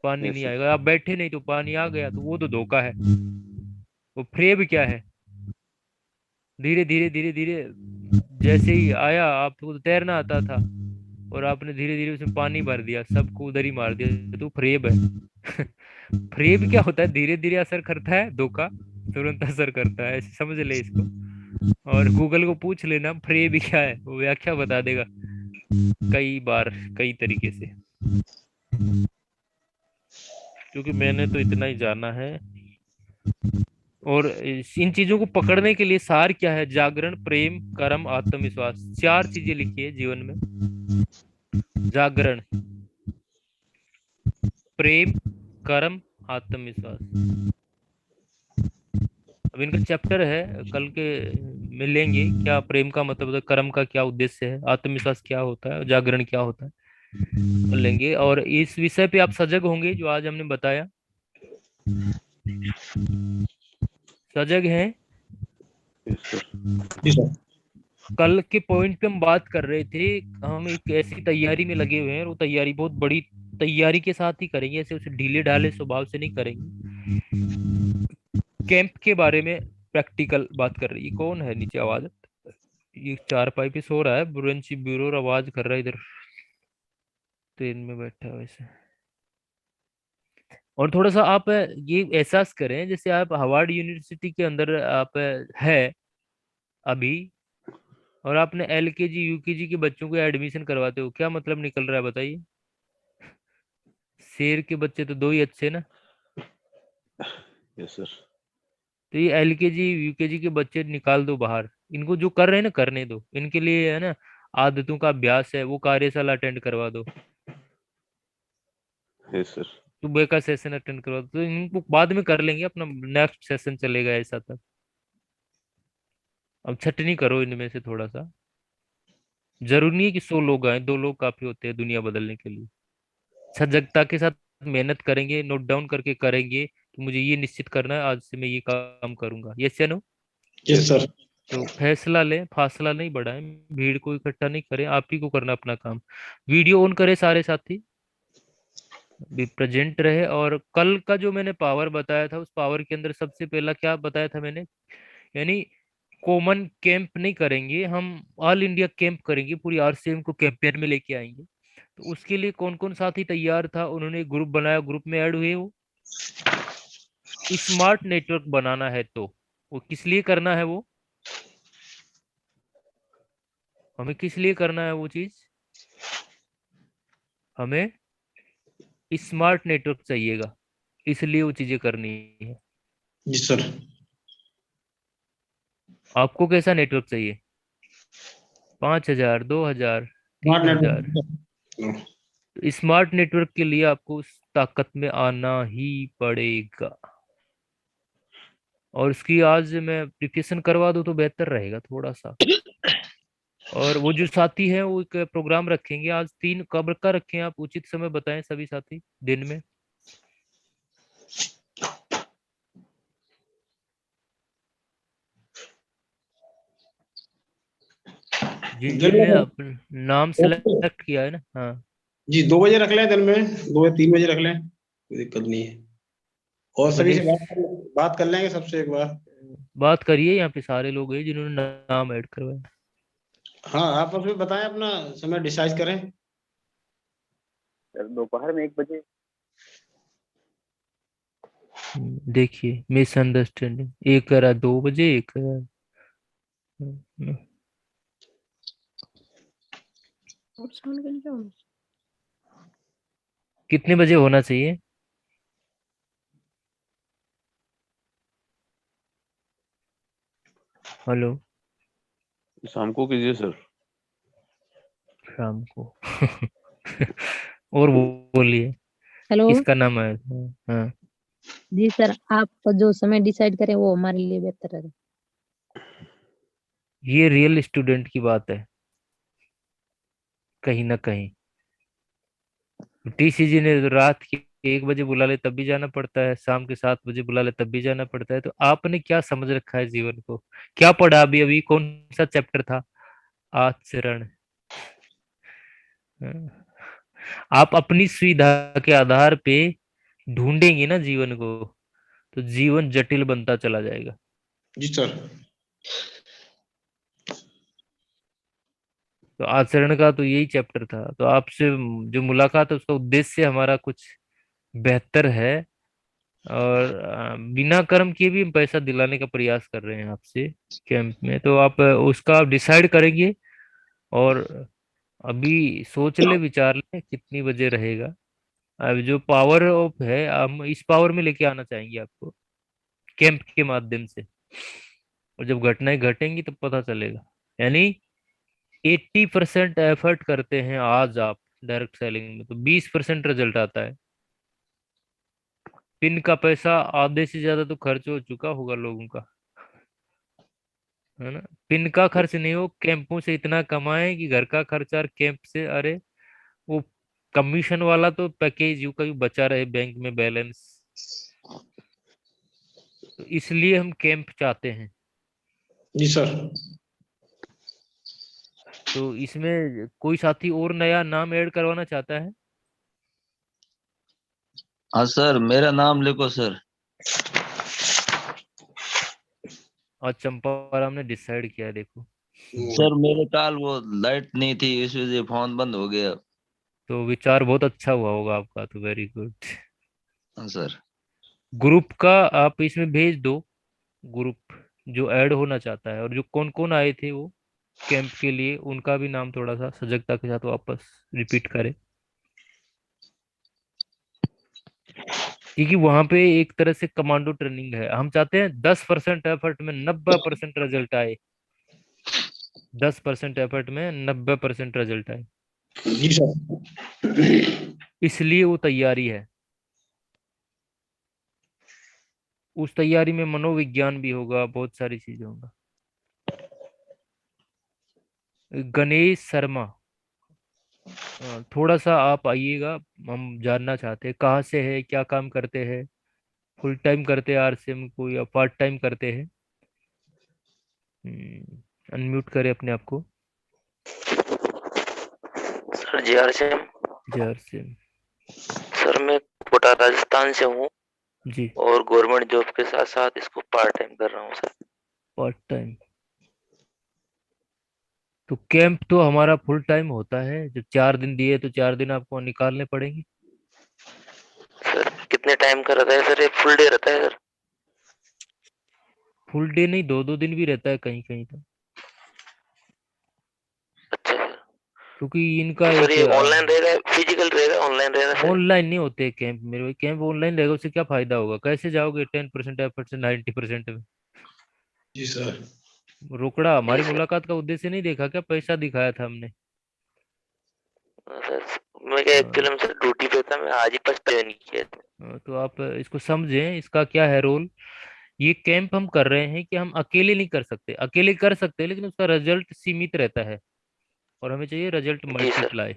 पानी यस नहीं सर। आएगा। आप बैठे नहीं तो पानी आ गया, तो वो तो धोखा है। वो फ्रेब क्या है? धीरे धीरे धीरे धीरे जैसे ही आया, आपको तो तैरना आता था और आपने धीरे धीरे उसमें पानी भर दिया, सबको उधर ही मार दिया, तो फ्रेब है। फ्रेब क्या होता है? धीरे धीरे असर करता है, धोखा तुरंत असर करता है, ऐसे समझ ले इसको। और गूगल को पूछ लेना फ्रेब क्या है, वो व्याख्या बता देगा कई बार, कई तरीके से। क्योंकि मैंने तो इतना ही जाना है। और इन चीजों को पकड़ने के लिए सार क्या है? जागरण, प्रेम, कर्म, आत्मविश्वास, चार चीजें लिखी है जीवन में। जागरण, प्रेम, कर्म, आत्मविश्वास। अब इनका चैप्टर है, कल के मिलेंगे। क्या प्रेम का मतलब है, कर्म का क्या उद्देश्य है, आत्मविश्वास क्या होता है, जागरण क्या होता है, मिलेंगे। और इस विषय पे आप सजग होंगे जो आज हमने बताया? सजग हैं? Yes sir. जी सर। कल के पॉइंट पे हम बात कर रहे थे, हम एक ऐसी तैयारी में लगे हुए हैं, और वो तैयारी बहुत बड़ी तैयारी के साथ ही करेंगे, ऐसे उसे ढीले ढाले स्वभाव से नहीं करेंगे। कैंप के बारे में प्रैक्टिकल बात कर रही है। कौन है नीचे आवाज? ये चार पाई पे सो रहा है, बुरंची ब्यूरो आवाज कर रहा है इधर, ट्रेन में बैठा है वैसे। और थोड़ा सा आप ये एहसास करें, जैसे आप हार्वर्ड यूनिवर्सिटी के अंदर आप है अभी, और आपने एलकेजी यूकेजी के बच्चों को एडमिशन करवाते हो, क्या मतलब निकल रहा है बताइए? शेर के बच्चे तो दो ही अच्छे ना। Yes sir. तो ये एलकेजी यूकेजी के बच्चे निकाल दो बाहर, इनको जो कर रहे हैं ना करने दो, इनके लिए है ना आदतों का अभ्यास है, वो कार्यशाला अटेंड करवा दो, यस सर। सुबह का सेशन अटेंड करवा दो, तो इनको बाद में कर लेंगे, अपना नेक्स्ट सेशन चलेगा ऐसा तक। अब छटनी करो इनमें से थोड़ा सा। जरूरी नहीं है कि 100 लोग आए, 2 लोग काफी होते हैं दुनिया बदलने के लिए। सजगता के साथ मेहनत करेंगे, नोट डाउन करके करेंगे कि मुझे ये निश्चित करना है, आज से मैं ये काम करूंगा, यस या no. Yes yes sir. Sir. तो फैसला लें, फासला नहीं बढ़ाएं, भीड़ को इकट्ठा नहीं करें, आप ही को करना अपना काम। वीडियो ऑन करें सारे साथी, भी प्रेजेंट रहे। और कल का जो मैंने पावर बताया था, उस पावर के अंदर सबसे पहला क्या बताया था मैंने? यानी कॉमन कैंप नहीं करेंगे हम, ऑल इंडिया कैंप करेंगे, पूरी आरसीएम को कैंपेन में लेके आएंगे। तो उसके लिए कौन कौन साथी तैयार था, उन्होंने एक ग्रुप बनाया, ग्रुप में ऐड हुए वो। स्मार्ट नेटवर्क बनाना है, तो वो किस लिए करना है? वो हमें किस लिए करना है वो चीज? हमें स्मार्ट नेटवर्क चाहिएगा, इसलिए वो चीजें करनी है। जी सर। आपको कैसा नेटवर्क चाहिए? 5,000, 2,000, स्मार्ट 3,000? नेटवर्क। स्मार्ट नेटवर्क के लिए आपको उस ताकत में आना ही पड़ेगा। और उसकी आज मैं प्रिपरेशन करवा दूं तो बेहतर रहेगा थोड़ा सा। और वो जो साथी हैं वो एक प्रोग्राम रखेंगे आज, 3 कब का रखें, आप उचित समय बताएं सभी साथी दिन में। जिन दिन जिन ने में नाम सेलेक्ट किया है ना, हाँ। जी 2 बजे रख लें दिन में, 2 या 3 बजे रख लें, कोई दिक्कत नहीं है। और सभी से गणेश, बात कर लेंगे सबसे एक बार। बात करिए, यहाँ पे सारे लोग हैं जिन्होंने नाम ऐड करवाए। हाँ आप उसमें बताएं, अपना समय डिसाइड करें। सर दोपहर में 1 बजे। देखिए मिसअंडरस्टैंडिंग, एक कह रहा 2 बजे, एक कह रहा। हम्म, कितने बजे होना चाहिए? हेलो? शाम को कीजिए सर। शाम को? और बोलिए, हेलो। किसका नाम है? हाँ। जी सर, आप जो समय डिसाइड करें वो हमारे लिए बेहतर है। ये रियल स्टूडेंट की बात है, कहीं ना कहीं। टीसीजी ने तो रात की के 1 बजे बुला ले तब भी जाना पड़ता है, शाम के 7 बजे बुला ले तब भी जाना पड़ता है। तो आपने क्या समझ रखा है जीवन को? क्या पढ़ा अभी? अभी कौन सा चैप्टर था? आचरण। हाँ। आप अपनी सुविधा के आधार पे ढूंढेंगे ना जीवन को, तो जीवन जटिल बनता चला जाएगा। जी सर। तो आचरण का तो यही चैप्टर था। तो आपसे जो मुलाकात है उसका उद्देश्य हमारा कुछ बेहतर है, और बिना कर्म किए भी हम पैसा दिलाने का प्रयास कर रहे हैं आपसे कैंप में। तो आप उसका आप डिसाइड करेंगे, और अभी सोच ले, विचार ले कितनी बजे रहेगा। अब जो पावर ऑफ है, हम इस पावर में लेके आना चाहेंगे आपको कैंप के माध्यम से। और जब घटनाएं घटेंगी तब पता चलेगा। यानी 80% एफर्ट करते हैं आज आप डायरेक्ट सेलिंग में, तो 20% रिजल्ट आता है। पिन का पैसा आधे से ज्यादा तो खर्च हो चुका होगा लोगों का, है ना? पिन का खर्च नहीं हो, कैंपों से इतना कमाए कि घर का खर्चा, और कैंप से अरे वो कमीशन वाला तो पैकेज यू का भी बचा रहे बैंक में बैलेंस। तो इसलिए हम कैंप चाहते हैं। जी सर। तो इसमें कोई साथी और नया नाम ऐड करवाना चाहता है? हाँ सर, मेरा नाम लिखो सर। और चंपाराम ने डिसाइड किया, देखो। सर मेरे काल वो लाइट नहीं थी, इस वजह से फोन बंद हो गया। तो विचार बहुत अच्छा हुआ होगा आपका, तो वेरी गुड। हाँ सर। ग्रुप का आप इसमें भेज दो, ग्रुप जो ऐड होना चाहता है, और जो कौन कौन आए थे वो कैंप के लिए, उनका भी नाम थोड़ा सा सजगता के साथ वापस रिपीट करें। क्योंकि वहां पे एक तरह से कमांडो ट्रेनिंग है। हम चाहते हैं 10% एफर्ट में 90% रिजल्ट आए। 10% एफर्ट में 90% रिजल्ट आए, जी सर। इसलिए वो तैयारी है। उस तैयारी में मनोविज्ञान भी होगा, बहुत सारी चीजें होगा। गणेश शर्मा, थोड़ा सा आप आइएगा। हम जानना चाहते हैं कहाँ से है, क्या काम करते हैं, फुल टाइम करते हैं आरसीएम को या पार्ट टाइम करते हैं? अनम्यूट करें अपने आप को। सर जी से जी आरसीएम। सर मैं कोटा राजस्थान से हूँ, जी और गवर्नमेंट जॉब के साथ साथ इसको पार्ट टाइम कर रहा हूँ सर। Part time. तो कैंप तो हमारा फुल टाइम होता है। जब 4 दिन दिए तो 4 दिन आपको निकालने पड़ेंगे। सर कितने टाइम का रहता है सर? ये फुल डे रहता है सर? फुल डे नहीं, 2-2 दिन भी रहता है कहीं कहीं तो। अच्छा सर। क्योंकि इनका तो सर एक ये ऑनलाइन रहेगा, फिजिकल रहेगा, ऑनलाइन रहेगा सर? ऑनलाइन नहीं होते कैंप मेरे भाई। कैंप ऑनलाइन रहेगा, उससे क्या फायदा होगा? कैसे जाओगे 10% एफर्ट से 90% में? जी सर। रोकड़ा। जी हमारी सर। मुलाकात का उद्देश्य नहीं देखा क्या? पैसा दिखाया था हमने। सर मैं क्या हाँ, एक्चुअली में सर ड्यूटी पे था, मैं आज ही फर्स्ट नहीं किया था। तो आप इसको समझें, इसका क्या है रोल। ये कैंप हम कर रहे हैं कि हम अकेले नहीं कर सकते। अकेले कर सकते हैं लेकिन उसका रिजल्ट सीमित रहता है, और हमें चाहिए रिजल्ट जी सर। मल्टीप्लाई।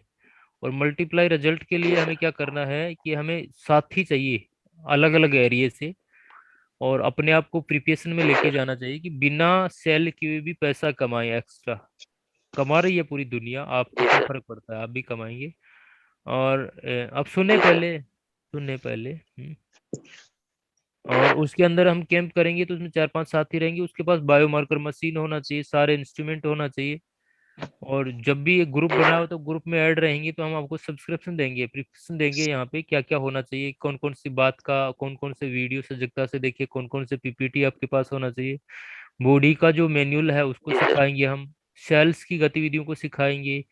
और मल्टीप्लाई रिजल्ट के जी लिए हमें सर। क्या करना है कि हमें साथी चाहिए अलग अलग एरिया से, और अपने आप को प्रिपरेशन में जी लेके सर। जाना चाहिए कि बिना सेल किए भी पैसा कमाए। एक्स्ट्रा कमा रही है पूरी दुनिया, आपको जी क्या सर। फर्क पड़ता है? आप भी कमाएंगे। और अब सुने जी सर। पहले, सुनने पहले। और उसके अंदर हम कैंप करेंगे तो उसमें 4-5 साथी रहेंगे। उसके पास बायोमार्कर मशीन होना चाहिए, सारे इंस्ट्रूमेंट होना चाहिए। और जब भी एक ग्रुप जी बना सर। हो तो ग्रुप में ऐड रहेंगे, तो हम आपको सब्सक्रिप्शन देंगे, प्रिस्क्रिप्शन देंगे यहाँ पे क्या क्या होना चाहिए, कौन कौन सी बात का, कौन कौन से वीडियो सजगता से देखिए, कौन कौन से पीपीटी आपके पास होना चाहिए। बॉडी का जो मैनुअल है उसको जी सर। सिखाएंगे हम। सेल्स की गतिविधियों को सिखाएंगे।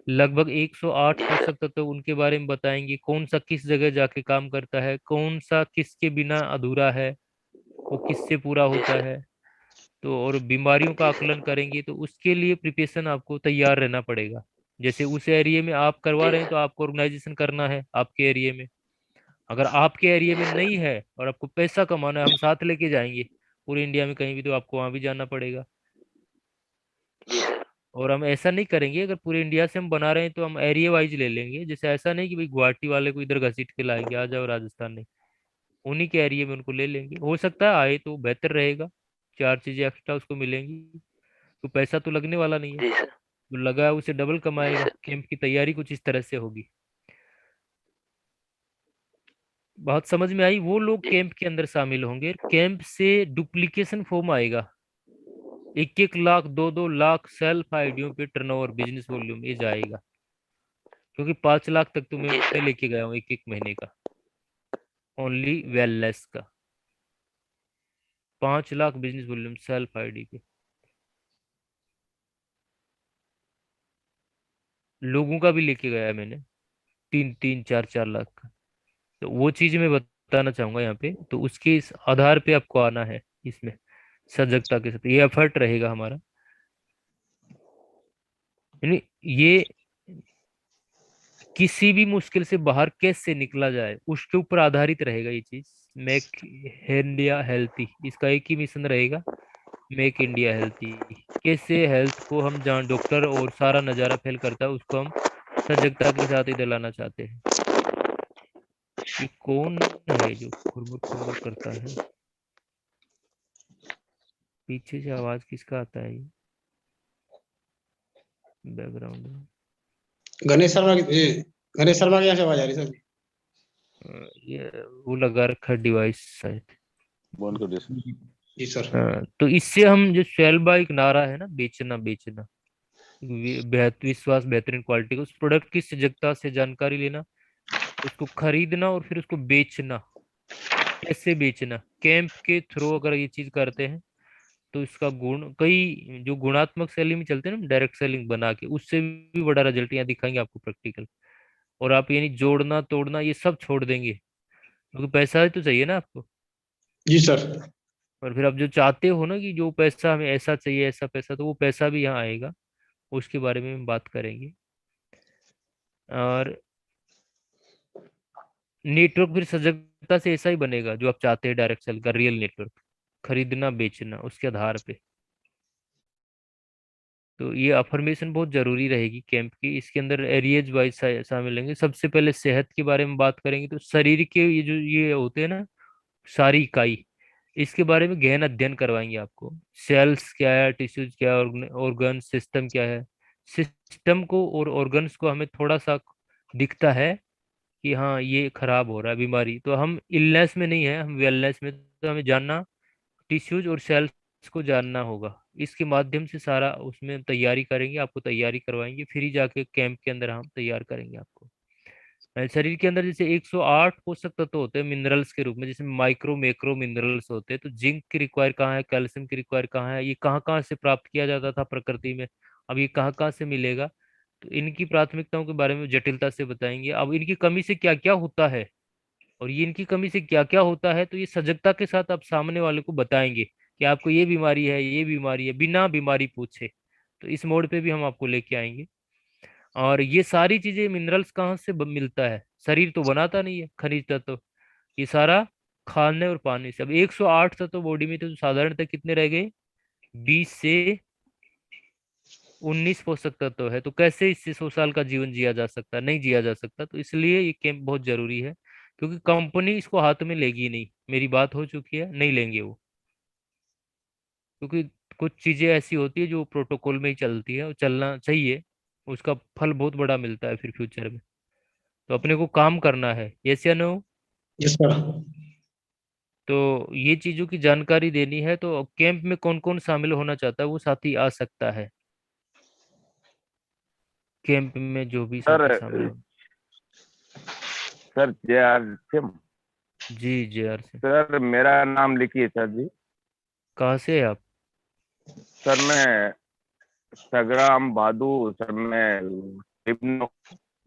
लगभग 108 जी सर। पोषक तत्व उनके बारे में बताएंगे, कौन सा किस जगह जाके काम करता है, कौन सा किसके बिना अधूरा है, वो किससे पूरा जी होता सर। है। तो और बीमारियों का जी आकलन सर। करेंगे। तो उसके लिए प्रिपरेशन आपको तैयार रहना पड़ेगा। जैसे उस एरिया में आप करवा जी रहे हैं तो सर। आपको ऑर्गेनाइजेशन करना है आपके एरिया में। अगर आपके एरिया जी में सर। नहीं है और आपको पैसा कमाना है, हम साथ लेके जाएंगे पूरे इंडिया में कहीं भी, तो आपको वहां भी जाना पड़ेगा। जी सर। और हम ऐसा नहीं करेंगे, अगर पूरे इंडिया से हम बना रहे हैं तो हम एरिया वाइज ले लेंगे। जैसे ऐसा नहीं कि भाई गुवाहाटी वाले को इधर घसीट के लाएंगे, आ जाओ राजस्थान में, उन्हीं के एरिया में उनको ले लेंगे। हो सकता है आए तो बेहतर रहेगा, चार चीजें एक्स्ट्रा उसको मिलेंगी, तो पैसा तो लगने वाला नहीं है, जी सर। जो लगा है उसे डबल जी कमाएगा। सर। कैंप की तैयारी कुछ इस तरह से होगी। बात समझ में आई? वो लोग जी कैंप के अंदर शामिल होंगे, कैंप से डुप्लीकेशन फॉर्म आएगा, 1-1 लाख 2-2 लाख सेल्फ आईडियों पे टर्नओवर बिजनेस वॉल्यूम ये जाएगा, क्योंकि 5 लाख तक तो जी मैं सर। लेके गया हूँ 1-1 महीने का, ओनली वेलनेस का। 5 lakh business volume self ID पे, लोगों का भी लेके गया है मैंने, 3-3 4-4 लाख का। तो वो चीज मैं बताना चाहूंगा यहाँ पे, तो उसके इस आधार पे आपको आना है इसमें, सजगता के साथ ये एफर्ट रहेगा हमारा। यानी ये किसी भी मुश्किल से बाहर कैसे निकला जाए उसके ऊपर आधारित रहेगा ये चीज। मेक इंडिया हेल्थी, इसका एक ही मिशन रहेगा, मेक इंडिया हेल्थी। कैसे हेल्थ को हम, जहाँ डॉक्टर और सारा नजारा फेल करता है, उसको हम सजगता के साथ इधर लाना चाहते हैं। ये कौन है जो खुरमुर खुरमुर करता है? पीछे से आवाज किसका आता है ये बैकग्राउंड में? गणेश शर्मा की गणेश शर्मा की यहाँ से आवाज आ रही है सर। ये वो लगा रखा डिवाइस शायद। बंद कर दिया। जी सर। तो इससे हम जो सेल्बा एक नारा है ना, बेचना बेचना, विश्वास बेहतरीन क्वालिटी का, उस प्रोडक्ट की सजगता से जानकारी लेना, उसको खरीदना और फिर उसको बेचना। कैसे बेचना? कैंप के थ्रू अगर ये चीज करते हैं तो इसका गुण, कई जो गुणात्मक सेलिंग में चलते हैं ना, डायरेक्ट सेलिंग बना के, उससे भी बड़ा रिजल्ट यहाँ दिखाएंगे आपको प्रैक्टिकल। और आप यानी जोड़ना तोड़ना ये सब छोड़ देंगे, क्योंकि पैसा तो चाहिए ना आपको। जी सर। और फिर आप जो चाहते हो ना कि जो पैसा हमें ऐसा चाहिए, ऐसा पैसा, तो वो पैसा भी यहाँ आएगा, उसके बारे में हम बात करेंगे। और नेटवर्क फिर सजगता से ऐसा ही बनेगा जो आप चाहते हैं, डायरेक्ट सेल का रियल नेटवर्क, खरीदना बेचना उसके आधार पे। तो ये अफर्मेशन बहुत जरूरी रहेगी कैंप की। इसके अंदर एरियाज वाइज शामिल होंगे। सबसे पहले सेहत के बारे में बात करेंगे, तो शरीर के ये जो ये होते हैं ना, सारी इकाई, इसके बारे में गहन अध्ययन करवाएंगे आपको। सेल्स क्या है, टिश्यूज क्या है, ऑर्गन सिस्टम क्या है। सिस्टम को और ऑर्गन्स को हमें थोड़ा सा दिखता है कि हाँ ये खराब हो रहा है, बीमारी, तो हम इलनेस में नहीं है, हम वेलनेस में। तो हमें जानना, टिश्यूज और सेल्स को जानना होगा। इसके माध्यम से सारा उसमें तैयारी करेंगे, आपको तैयारी करवाएंगे, फिर ही जाके कैंप के अंदर हम तैयार करेंगे आपको। शरीर के अंदर जैसे 108 पोषक तत्व होते हैं मिनरल्स के रूप में, जैसे माइक्रो मैक्रो मिनरल्स होते हैं, तो जिंक की रिक्वायर कहाँ है, कैल्शियम की रिक्वायर कहाँ है, ये कहाँ कहाँ से प्राप्त किया जाता था प्रकृति में, अब ये कहाँ कहाँ से मिलेगा। तो इनकी प्राथमिकताओं के बारे में जटिलता से बताएंगे। अब इनकी कमी से क्या क्या होता है, और ये इनकी कमी से क्या क्या होता है, तो ये सजगता के साथ आप सामने वाले को बताएंगे कि आपको ये बीमारी है, ये बीमारी है, बिना बीमारी पूछे। तो इस मोड पे भी हम आपको लेके आएंगे। और ये सारी चीजें, मिनरल्स कहाँ से मिलता है, शरीर तो बनाता नहीं है खनिज तत्व, ये सारा खाने और पानी से। अब 108 तत्व बॉडी में, तो साधारणतः कितने रह गए, 20 से 19 पोषक तत्व है। तो कैसे इससे 100 साल का जीवन जिया जा सकता? नहीं जिया जा सकता। तो इसलिए ये कैंप बहुत जरूरी है, क्योंकि कंपनी इसको हाथ में लेगी नहीं, मेरी बात हो चुकी है, नहीं लेंगे वो। क्योंकि कुछ चीजें ऐसी होती है जो प्रोटोकॉल में ही चलती है, और चलना चाहिए, उसका फल बहुत बड़ा मिलता है फिर फ्यूचर में। तो अपने को काम करना है, यस या नो? Yes sir. तो ये चीजों की जानकारी देनी है। तो कैंप में कौन कौन शामिल होना चाहता है वो साथी आ सकता है, कैंप में जो भी सर साथी शामिल हो। सर जे आर सिम। जी JR से। सर मेरा नाम लिखिए सर जी। कहाँ से है आप? सर मैं संग्राम बहादुर, सर मैं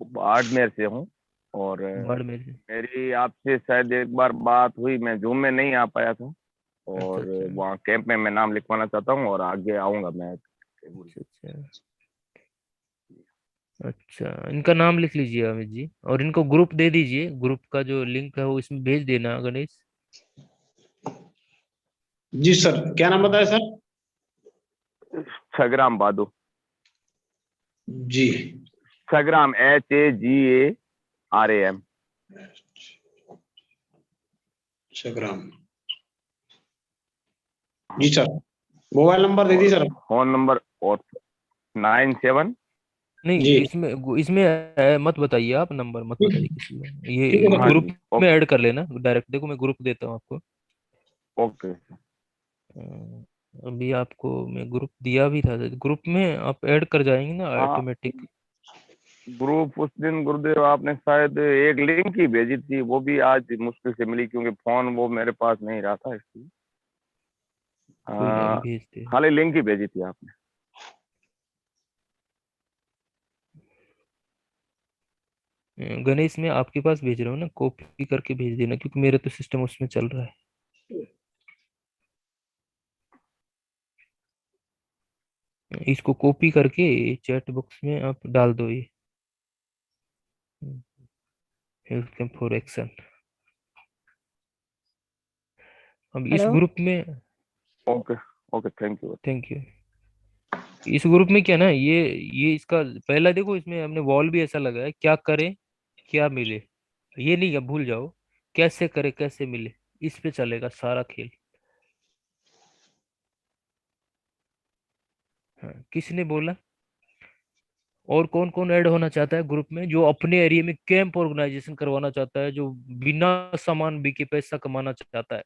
बाड़मेर से हूँ। और बाड़मेर से। मेरी आपसे शायद एक बार बात हुई, मैं जूम में नहीं आ पाया था, अच्छा और अच्छा वहाँ कैंप में मैं नाम लिखवाना चाहता हूँ और आगे आऊंगा मैं। अच्छा अच्छा अच्छा, इनका नाम लिख लीजिए अमित जी, और इनको ग्रुप दे दीजिए, ग्रुप का जो लिंक है वो इसमें भेज देना गणेश। जी सर, क्या नाम बताया सर? संग्राम बहादुर। जी। छग्राम, HAGARAM। छग्राम। जी सर, मोबाइल नंबर दे दी सर। फोन नंबर और 97। नहीं, जी इसमें इसमें मत बताइए, आप नंबर मत ठीक बताइए किसी का, ये ठीक है सर। हाँ ग्रुप जी, में ओके ऐड कर लेना डायरेक्ट। देखो मैं ग्रुप देता हूँ आपको। ओके। अभी आपको मैं ग्रुप दिया भी था, ग्रुप में आप ऐड कर जाएंगे ना हाँ, ऑटोमेटिक। ग्रुप उस दिन गुरुदेव आपने शायद एक लिंक ही भेजी थी, वो भी आज मुश्किल से मिली क्योंकि फोन वो मेरे पास नहीं रहा था इसलिए। कोई नहीं, अभी आ, भेजते हैं। खाली लिंक ही भेजी थी आपने। गणेश, मैं आपके पास भेज रहा हूँ ना, कॉपी करके भेज देना, क्योंकि मेरा तो सिस्टम उसमें चल रहा है। इसको कॉपी करके चैट बॉक्स में आप डाल दो ये, हेल्थ कैंप फॉर एक्शन। अब इस हेलो। ग्रुप में, okay okay, thank you. Thank you. इस ग्रुप में क्या ना, ये इसका पहला देखो, इसमें हमने वॉल भी ऐसा लगा है, क्या करें क्या मिले। ये नहीं, अब भूल जाओ, कैसे करे कैसे मिले, इस पे चलेगा सारा खेल। हाँ, किसने बोला? और कौन कौन ऐड होना चाहता है ग्रुप में, जो अपने एरिया में कैंप ऑर्गेनाइजेशन करवाना चाहता है, जो बिना सामान बिके पैसा कमाना चाहता है?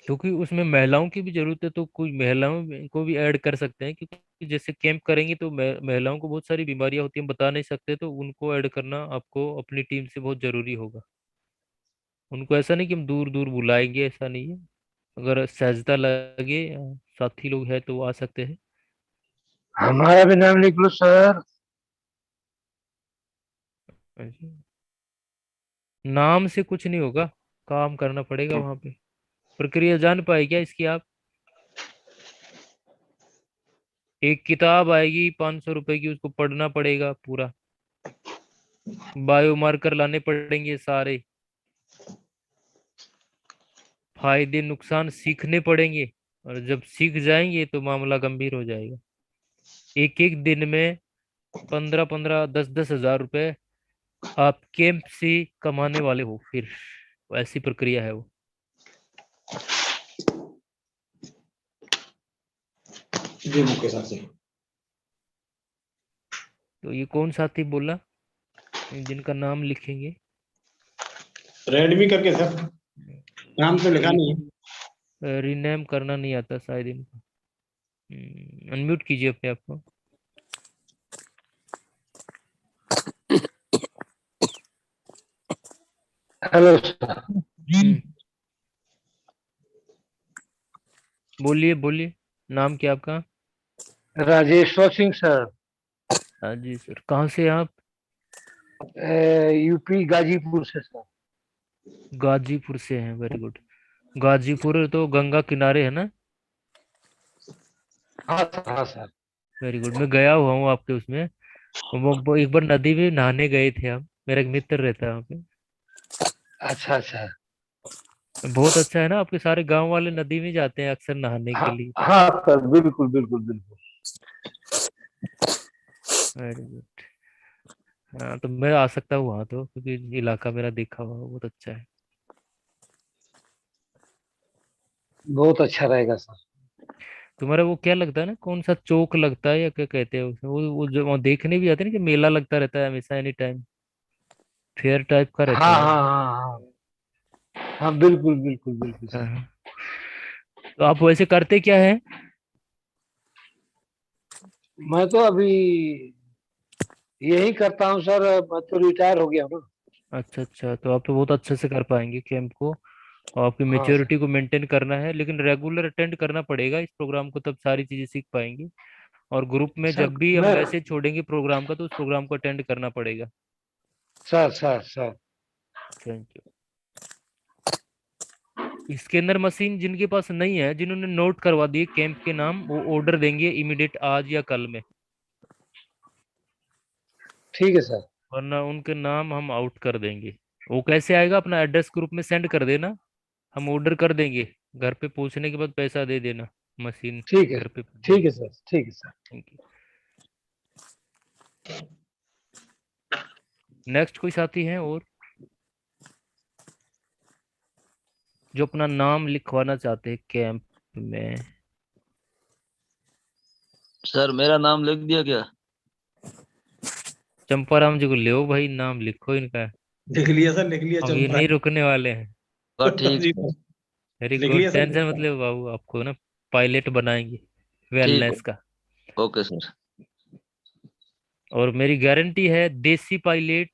क्योंकि उसमें महिलाओं की भी जरूरत है, तो कोई महिलाओं को भी ऐड कर सकते हैं, क्योंकि जैसे कैंप करेंगे तो महिलाओं को बहुत सारी बीमारियां होती हैं, बता नहीं सकते, तो उनको ऐड करना आपको अपनी टीम से बहुत जरूरी होगा। उनको ऐसा नहीं कि हम दूर दूर बुलाएंगे, ऐसा नहीं है। अगर सहजता लगे, साथी लोग हैं, तो वो आ सकते हैं। हमारा भी नाम लिख लो सर। अच्छा। नाम से कुछ नहीं होगा, काम करना पड़ेगा वहां पे। प्रक्रिया जान पाए क्या इसकी आप? एक किताब आएगी 500 रुपए की, उसको पढ़ना पड़ेगा पूरा। बायोमार्कर लाने पड़ेंगे सारे, फायदे नुकसान सीखने पड़ेंगे। और जब सीख जाएंगे तो मामला गंभीर हो जाएगा। एक एक दिन में 15-15, 10-10 हजार रुपए आप कैंप से कमाने वाले हो फिर। ऐसी प्रक्रिया है वो। जी मुकेश सर से। तो ये कौन साथी बोला जिनका नाम लिखेंगे? रेडमी करके सर, नाम तो लिखा नहीं है। ये रीनेम करना नहीं आता शायद इनको। अनम्यूट कीजिए अपने आप को। Hello sir. हम्म, बोलिए बोलिए, नाम क्या आपका? राजेश्वर सिंह सर। हाँ जी सर, कहाँ से आप? यूपी गाजीपुर से सर। गाजीपुर से हैं, वेरी गुड। गाजीपुर तो गंगा किनारे है ना? हाँ सर, हाँ सर। वेरी गुड, मैं गया हुआ हूँ आपके उसमें। वो एक बार नदी में नहाने गए थे हम, मेरा एक मित्र रहता है वहाँ पे। अच्छा अच्छा। बहुत अच्छा है ना, आपके सारे गांव वाले नदी में जाते हैं अक्सर नहाने के हाँ लिए। हाँ सर, बिल्कुल बिल्कुल बिल्कुल। Very good. हाँ, तो मैं आ सकता हूँ वहाँ तो, क्योंकि इलाका मेरा देखा हुआ है, बहुत अच्छा है। बहुत अच्छा रहेगा सर। तुम्हारा वो क्या लगता है ना, कौन सा चौक लगता है या क्या कहते हैं उसे, वो जो वहाँ देखने भी आते हैं ना, कि मेला लगता रहता है हमेशा, एनी टाइम फेयर टाइप का रहता हाँ है। हाँ हाँ हाँ। हाँ बिल्कुल बिल्कुल बिल्कुल सर। हाँ। तो आप वैसे करते क्या है? मैं तो अभी यही करता हूँ सर, मैं तो रिटायर हो गया हूँ ना। अच्छा अच्छा, तो आप तो बहुत अच्छे से कर पाएंगे कैंप को। और आपकी हाँ सर। मेच्योरिटी को मेंटेन करना है, लेकिन रेगुलर अटेंड करना पड़ेगा इस प्रोग्राम को, तब सारी चीजें सीख पाएंगे। और ग्रुप में सर जब भी हम मैं मैसेज छोड़ेंगे प्रोग्राम का, तो उस प्रोग्राम को अटेंड करना पड़ेगा। Sir sir sir. Thank you. Scanner machine जिनके पास नहीं है, जिन्होंने नोट करवा दिए कैंप के नाम, वो ऑर्डर देंगे इमीडिएट आज या कल में, ठीक है सर। वरना उनके नाम हम आउट कर देंगे। वो कैसे आएगा, अपना एड्रेस ग्रुप में सेंड कर देना, हम ऑर्डर कर देंगे घर पे पूछने के बाद पैसा दे देना, मशीन ठीक है, घर पे ठीक है सर, ठीक है सर। Thank you. नेक्स्ट कोई साथी हैं और जो अपना नाम लिखवाना चाहते हैं कैंप में? सर मेरा नाम लिख दिया क्या? चंपाराम जी को ले भाई, नाम लिखो इनका। लिख लिया सर, लिख लिया अब ये चंपा। नहीं रुकने वाले हैं। ठीक जी है। सर, वेरी लिख गुड, लिया सर टेंशन चंपा। मतलब बाबू, आपको ना पायलट बनाएंगे ठीक वेलनेस का। है, ओके सर। और मेरी गारंटी है देसी पायलट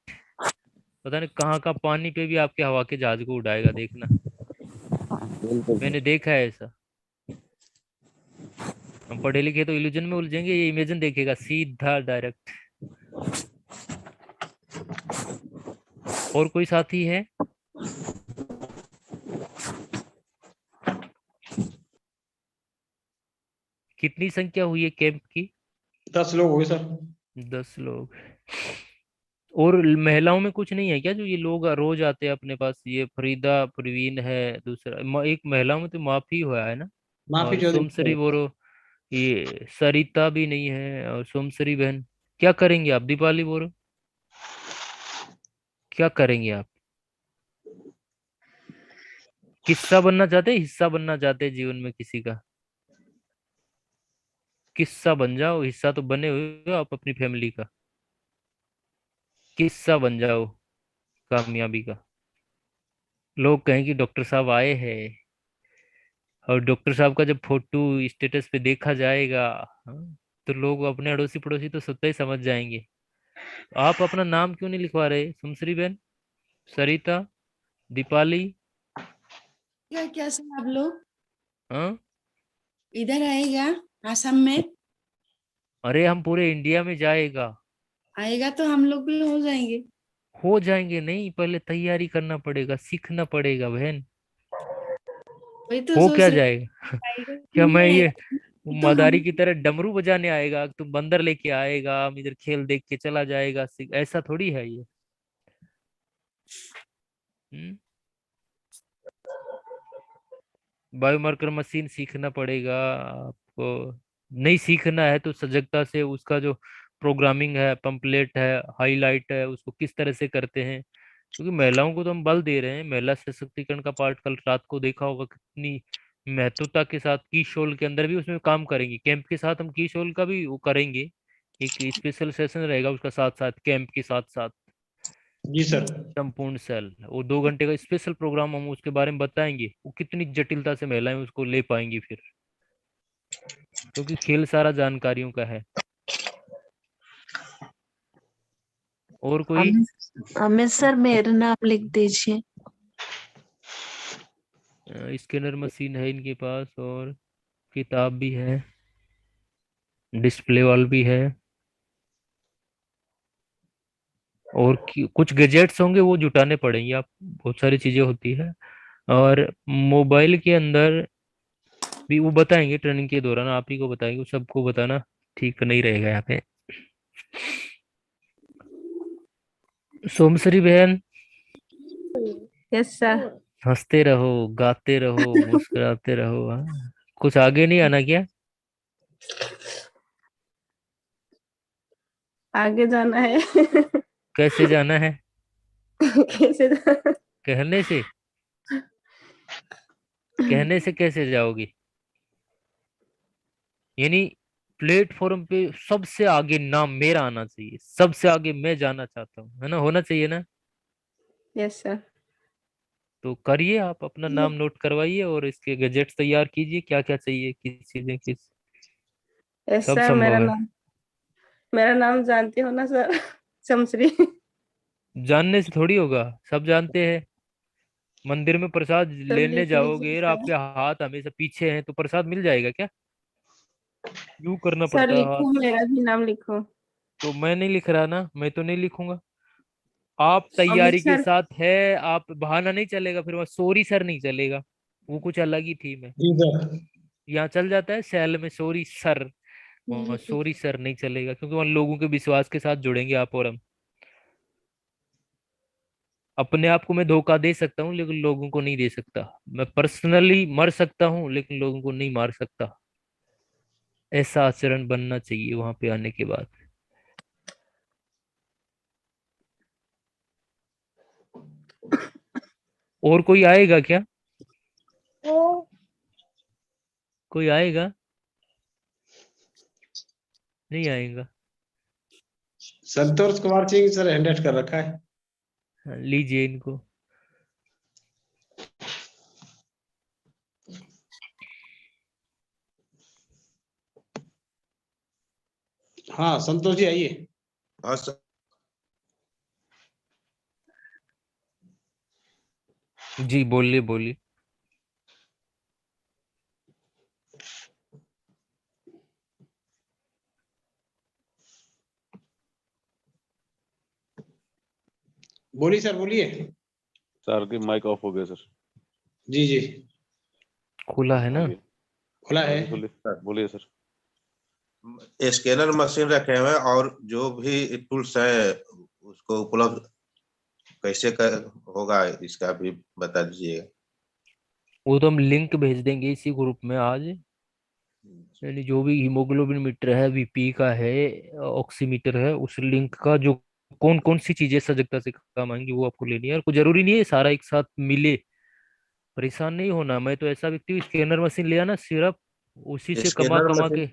पता नहीं कहाँ का पानी पे भी आपके हवा के जहाज को उड़ाएगा, देखना। बिल्कुल सर। मैंने देखा है ऐसा। हम पढ़े लिखे तो इल्यूजन में उलझेंगे, ये इमेजिन देखेगा सीधा डायरेक्ट। और कोई साथी है? कितनी संख्या हुई है कैंप की? 10 लोग हो गए सर। 10 लोग। और महिलाओं में कुछ नहीं है क्या, जो ये लोग रोज आते हैं अपने पास? ये फरीदा परवीन है, दूसरा एक महिलाओं में तो माफी हुआ है ना, माफी और चौधरी सोमसरी सर। बोरो, ये सरिता भी नहीं है, और सोमसरी बहन। क्या करेंगे आप? दीपाली बोरो, क्या करेंगे आप? किस्सा बनना चाहते हैं, हिस्सा बनना चाहते हैं जीवन में किसी का? किस्सा बन जाओ, हिस्सा तो बने हुए हो आप अपनी फैमिली का। किस्सा बन जाओ कामयाबी का। लोग कहें कि डॉक्टर साहब आए हैं, और डॉक्टर साहब का जब फोटो स्टेटस पे देखा जाएगा, हाँ, तो लोग अपने अड़ोसी पड़ोसी तो स्वतः ही समझ जाएंगे। तो आप अपना नाम क्यों नहीं लिखवा रहे, सुमश्री बहन, सरिता, दीपाली? क्या क्या सर आप लोग हाँ, इधर आएगा आसाम में? अरे हम पूरे इंडिया में जाएगा। आएगा तो हम लोग भी हो जाएंगे। हो जाएंगे नहीं, पहले तैयारी करना पड़ेगा, सीखना पड़ेगा बहन। वही तो हो सोच क्या रहे जाएगा? आएगा कि क्या नहीं मैं ये आएगा। तो हम मदारी की तरह डमरू बजाने आएगा, तुम बंदर लेके आएगा, हम इधर खेल देख के चला जाएगा, ऐसा थोड़ी है ये। हम्म। बायोमार्कर मशीन सीखना पड़ेगा आपको। नहीं सीखना है तो सजगता से उसका जो प्रोग्रामिंग है, पंपलेट है, हाईलाइट है, उसको किस तरह से करते हैं। क्योंकि महिलाओं को तो हम बल दे रहे हैं, महिला सशक्तिकरण का पार्ट कल रात को देखा होगा कितनी महत्वता के साथ की शोल के अंदर भी उसमें काम करेंगे। कैंप के साथ हम की शोल का भी वो करेंगे, एक स्पेशल सेशन रहेगा उसका साथ साथ, कैंप के साथ साथ। जी सर। संपूर्ण सेल, वो 2 घंटे का स्पेशल प्रोग्राम हम उसके बारे में बताएंगे, वो कितनी जटिलता से महिलाएं उसको ले पाएंगी फिर, क्योंकि खेल सारा जानकारियों का है। और कोई? हमें सर मेरा नाम लिख दीजिए। स्कैनर मशीन है इनके पास, और किताब भी है, डिस्प्ले वॉल भी है, और कुछ गैजेट्स होंगे वो जुटाने पड़ेंगे आप, बहुत सारी चीजें होती है। और मोबाइल के अंदर भी वो बताएंगे ट्रेनिंग के दौरान, आप ही को बताएंगे, वो सबको बताना ठीक नहीं रहेगा यहाँ पे। सोमश्री बहन, यस सर। हंसते रहो, गाते रहो, मुस्कुराते रहो, हाँ। कुछ आगे नहीं आना क्या? आगे जाना है। कैसे जाना है? कैसे जाना? कहने से? कहने से कैसे जाओगी? यानी प्लेटफॉर्म पे सबसे आगे नाम मेरा आना चाहिए, सबसे आगे मैं जाना चाहता हूँ, है ना, होना चाहिए ना। Yes sir. तो करिए, आप अपना नाम नोट करवाइए और इसके गैजेट्स तैयार कीजिए, क्या क्या चाहिए, किस चीजें किस, यस सब सर। संभव है। मेरा नाम जानते हो ना सर? शमश्री। जानने से थोड़ी होगा, सब जानते हैं। मंदिर में प्रसाद तो लेने लिख लीजिए जाओगे और सर। आपके हाथ हमेशा पीछे हैं तो प्रसाद मिल जाएगा क्या? यूं करना सर पड़ता है हाथ। लिखो, मेरा भी नाम लिखो। तो मैं नहीं लिख रहा ना, मैं तो नहीं लिखूंगा। आप अमित तैयारी के सर। साथ है, आप बहाना नहीं चलेगा, फिर वहाँ सॉरी सर नहीं चलेगा, वो कुछ अलग ही थी। मैं जी सर। यहाँ चल जाता है सेल में सॉरी सर, वहाँ लिख सॉरी लीजिए। सर नहीं चलेगा, क्योंकि वहाँ लोगों के विश्वास के साथ जुड़ेंगे आप और हम। अपने आप को मैं धोखा दे सकता हूँ लेकिन लोगों को नहीं दे सकता। मैं पर्सनली मर सकता हूँ लेकिन लोगों को नहीं मार सकता। ऐसा आचरण बनना चाहिए वहां पे आने के बाद। और कोई आएगा क्या? कोई आएगा? नहीं आएगा। संतोष कुमार सिंह सर हैंड कर रखा है। हाँ, लीजिए इनको। हाँ संतोष जी आइए। हाँ सर। जी बोलिए बोलिए। बोलिए सर बोलिए। सर की माइक ऑफ हो गया सर। जी जी खुला है ना? खुला है। बोलिए सर। स्कैनर मशीन रखे हुए हैं और जो भी टूल्स है उसको उपलब्ध कैसे होगा इसका भी बता दीजिएगा। वो तो हम लिंक भेज देंगे इसी ग्रुप में आज। यानी जो भी हीमोग्लोबिन मीटर है, बीपी का है, ऑक्सीमीटर है, उस लिंक का जो कौन कौन सी चीजें सजगता से काम आएंगी वो आपको लेनी है। और कोई जरूरी नहीं है सारा एक साथ मिले। परेशान नहीं होना। मैं तो ऐसा व्यक्ति हूँ, स्कैनर मशीन लिया ना सिर्फ उसी से कमा स्कैनर कमा के। मशीन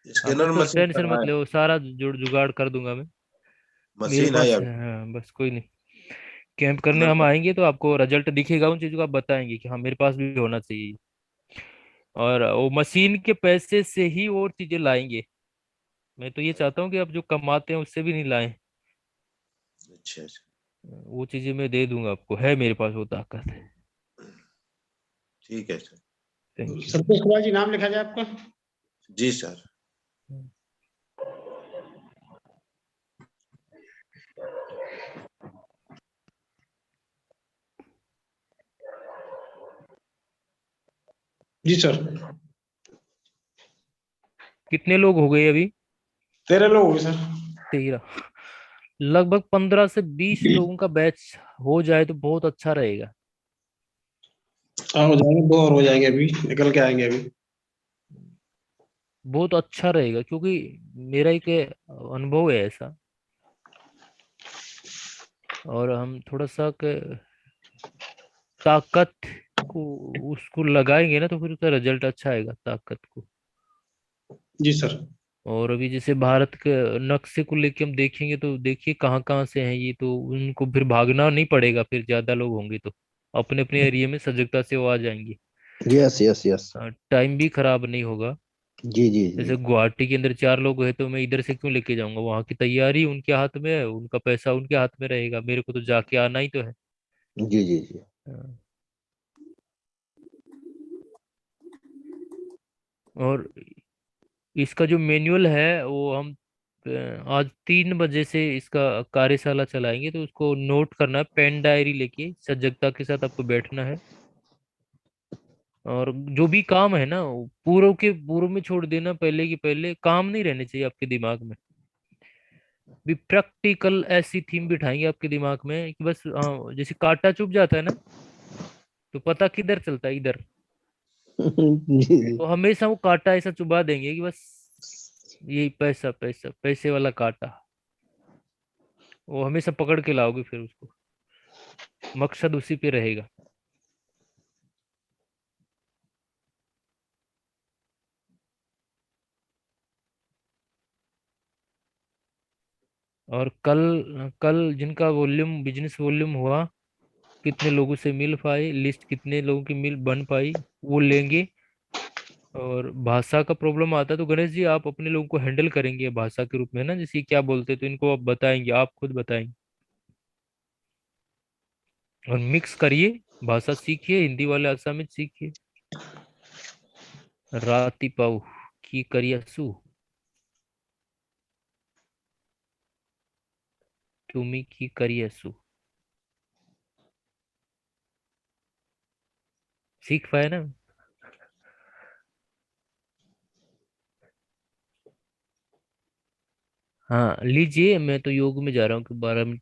हाँ बस स्कैनर तो मशीन टेंशन मत करवाए। लो, सारा जुगाड़ कर दूंगा मैं। मेरे मशीन है पास या हाँ बस कोई नहीं। कैंप करने हम आएंगे तो आपको रिजल्ट दिखेगा, उन चीजों का आप बताएंगे कि हाँ मेरे पास भी होना चाहिए। और वो मशीन के पैसे से ही और चीजें लाएंगे। मैं तो ये चाहता हूँ कि आप जो कमाते हैं उससे भी नहीं लाएं। अच्छा अच्छा वो चीजें मैं दे दूंगा आपको, है मेरे पास वो ताकत। ठीक है sir. Thank you. Santosh Kumar ji नाम लिखा जाए आपका। जी सर। जी सर। कितने लोग हो गए अभी? 13 लोग हो गए सर। 13। लगभग 15 से 20 लोगों का बैच हो जाए तो बहुत अच्छा रहेगा। हाँ हो जाएंगे, 2 और हो जाएंगे, अभी निकल के आएंगे अभी। बहुत अच्छा रहेगा क्योंकि मेरा एक अनुभव है ऐसा। और हम थोड़ा सा ताकत को उसको लगाएंगे ना तो फिर उसका रिजल्ट अच्छा आएगा ताकत को। जी सर। और अभी जैसे भारत के नक्शे को लेके हम देखेंगे तो देखिए कहाँ कहाँ से हैं ये, तो उनको फिर भागना नहीं पड़ेगा। फिर ज्यादा लोग होंगे तो अपने अपने एरिया में सजगता से वो आ जाएंगे। Yes yes yes. टाइम भी खराब नहीं होगा। जी जी जी। जैसे गुवाहाटी के अंदर 4 लोग हैं तो मैं इधर से क्यों लेके जाऊंगा? वहां की तैयारी उनके हाथ में है, उनका पैसा उनके हाथ में रहेगा, मेरे को तो जाके आना ही तो है। जी जी जी। हाँ। और इसका जो मैनुअल है वो हम आज 3 बजे से इसका कार्यशाला चलाएंगे, तो उसको नोट करना है। पेन डायरी लेके सजगता के साथ आपको बैठना है। और जो भी काम है ना वो पूर्व के पूर्व में छोड़ देना। पहले की पहले काम नहीं रहने चाहिए आपके दिमाग में। भी प्रैक्टिकल ऐसी थीम बिठाएंगे आपके दिमाग में कि बस जैसे कांटा चुभ जाता है ना तो पता किधर चलता है? इधर। जी जी। तो हमेशा वो कांटा ऐसा चुभा देंगे कि बस यही पैसा पैसा पैसे वाला कांटा। वो हमेशा पकड़ के लाओगे फिर उसको। मकसद उसी पे रहेगा। और कल कल जिनका वॉल्यूम बिजनेस वॉल्यूम हुआ, कितने लोगों से मिल पाए, लिस्ट कितने लोगों की मिल बन पाई, वो लेंगे। और भाषा का प्रॉब्लम आता है तो गणेश जी आप अपने लोगों को हैंडल करेंगे भाषा के रूप में ना, जैसे क्या बोलते हैं तो इनको आप बताएंगे, आप खुद बताएंगे। और मिक्स करिए, भाषा सीखिए, हिंदी वाले असमिया सीखिए। राती पाऊ की करियासु तुमी की करियासु। सीख पाए ना? हाँ लीजिए, मैं तो योग में जा रहा हूँ कि 12 मिनट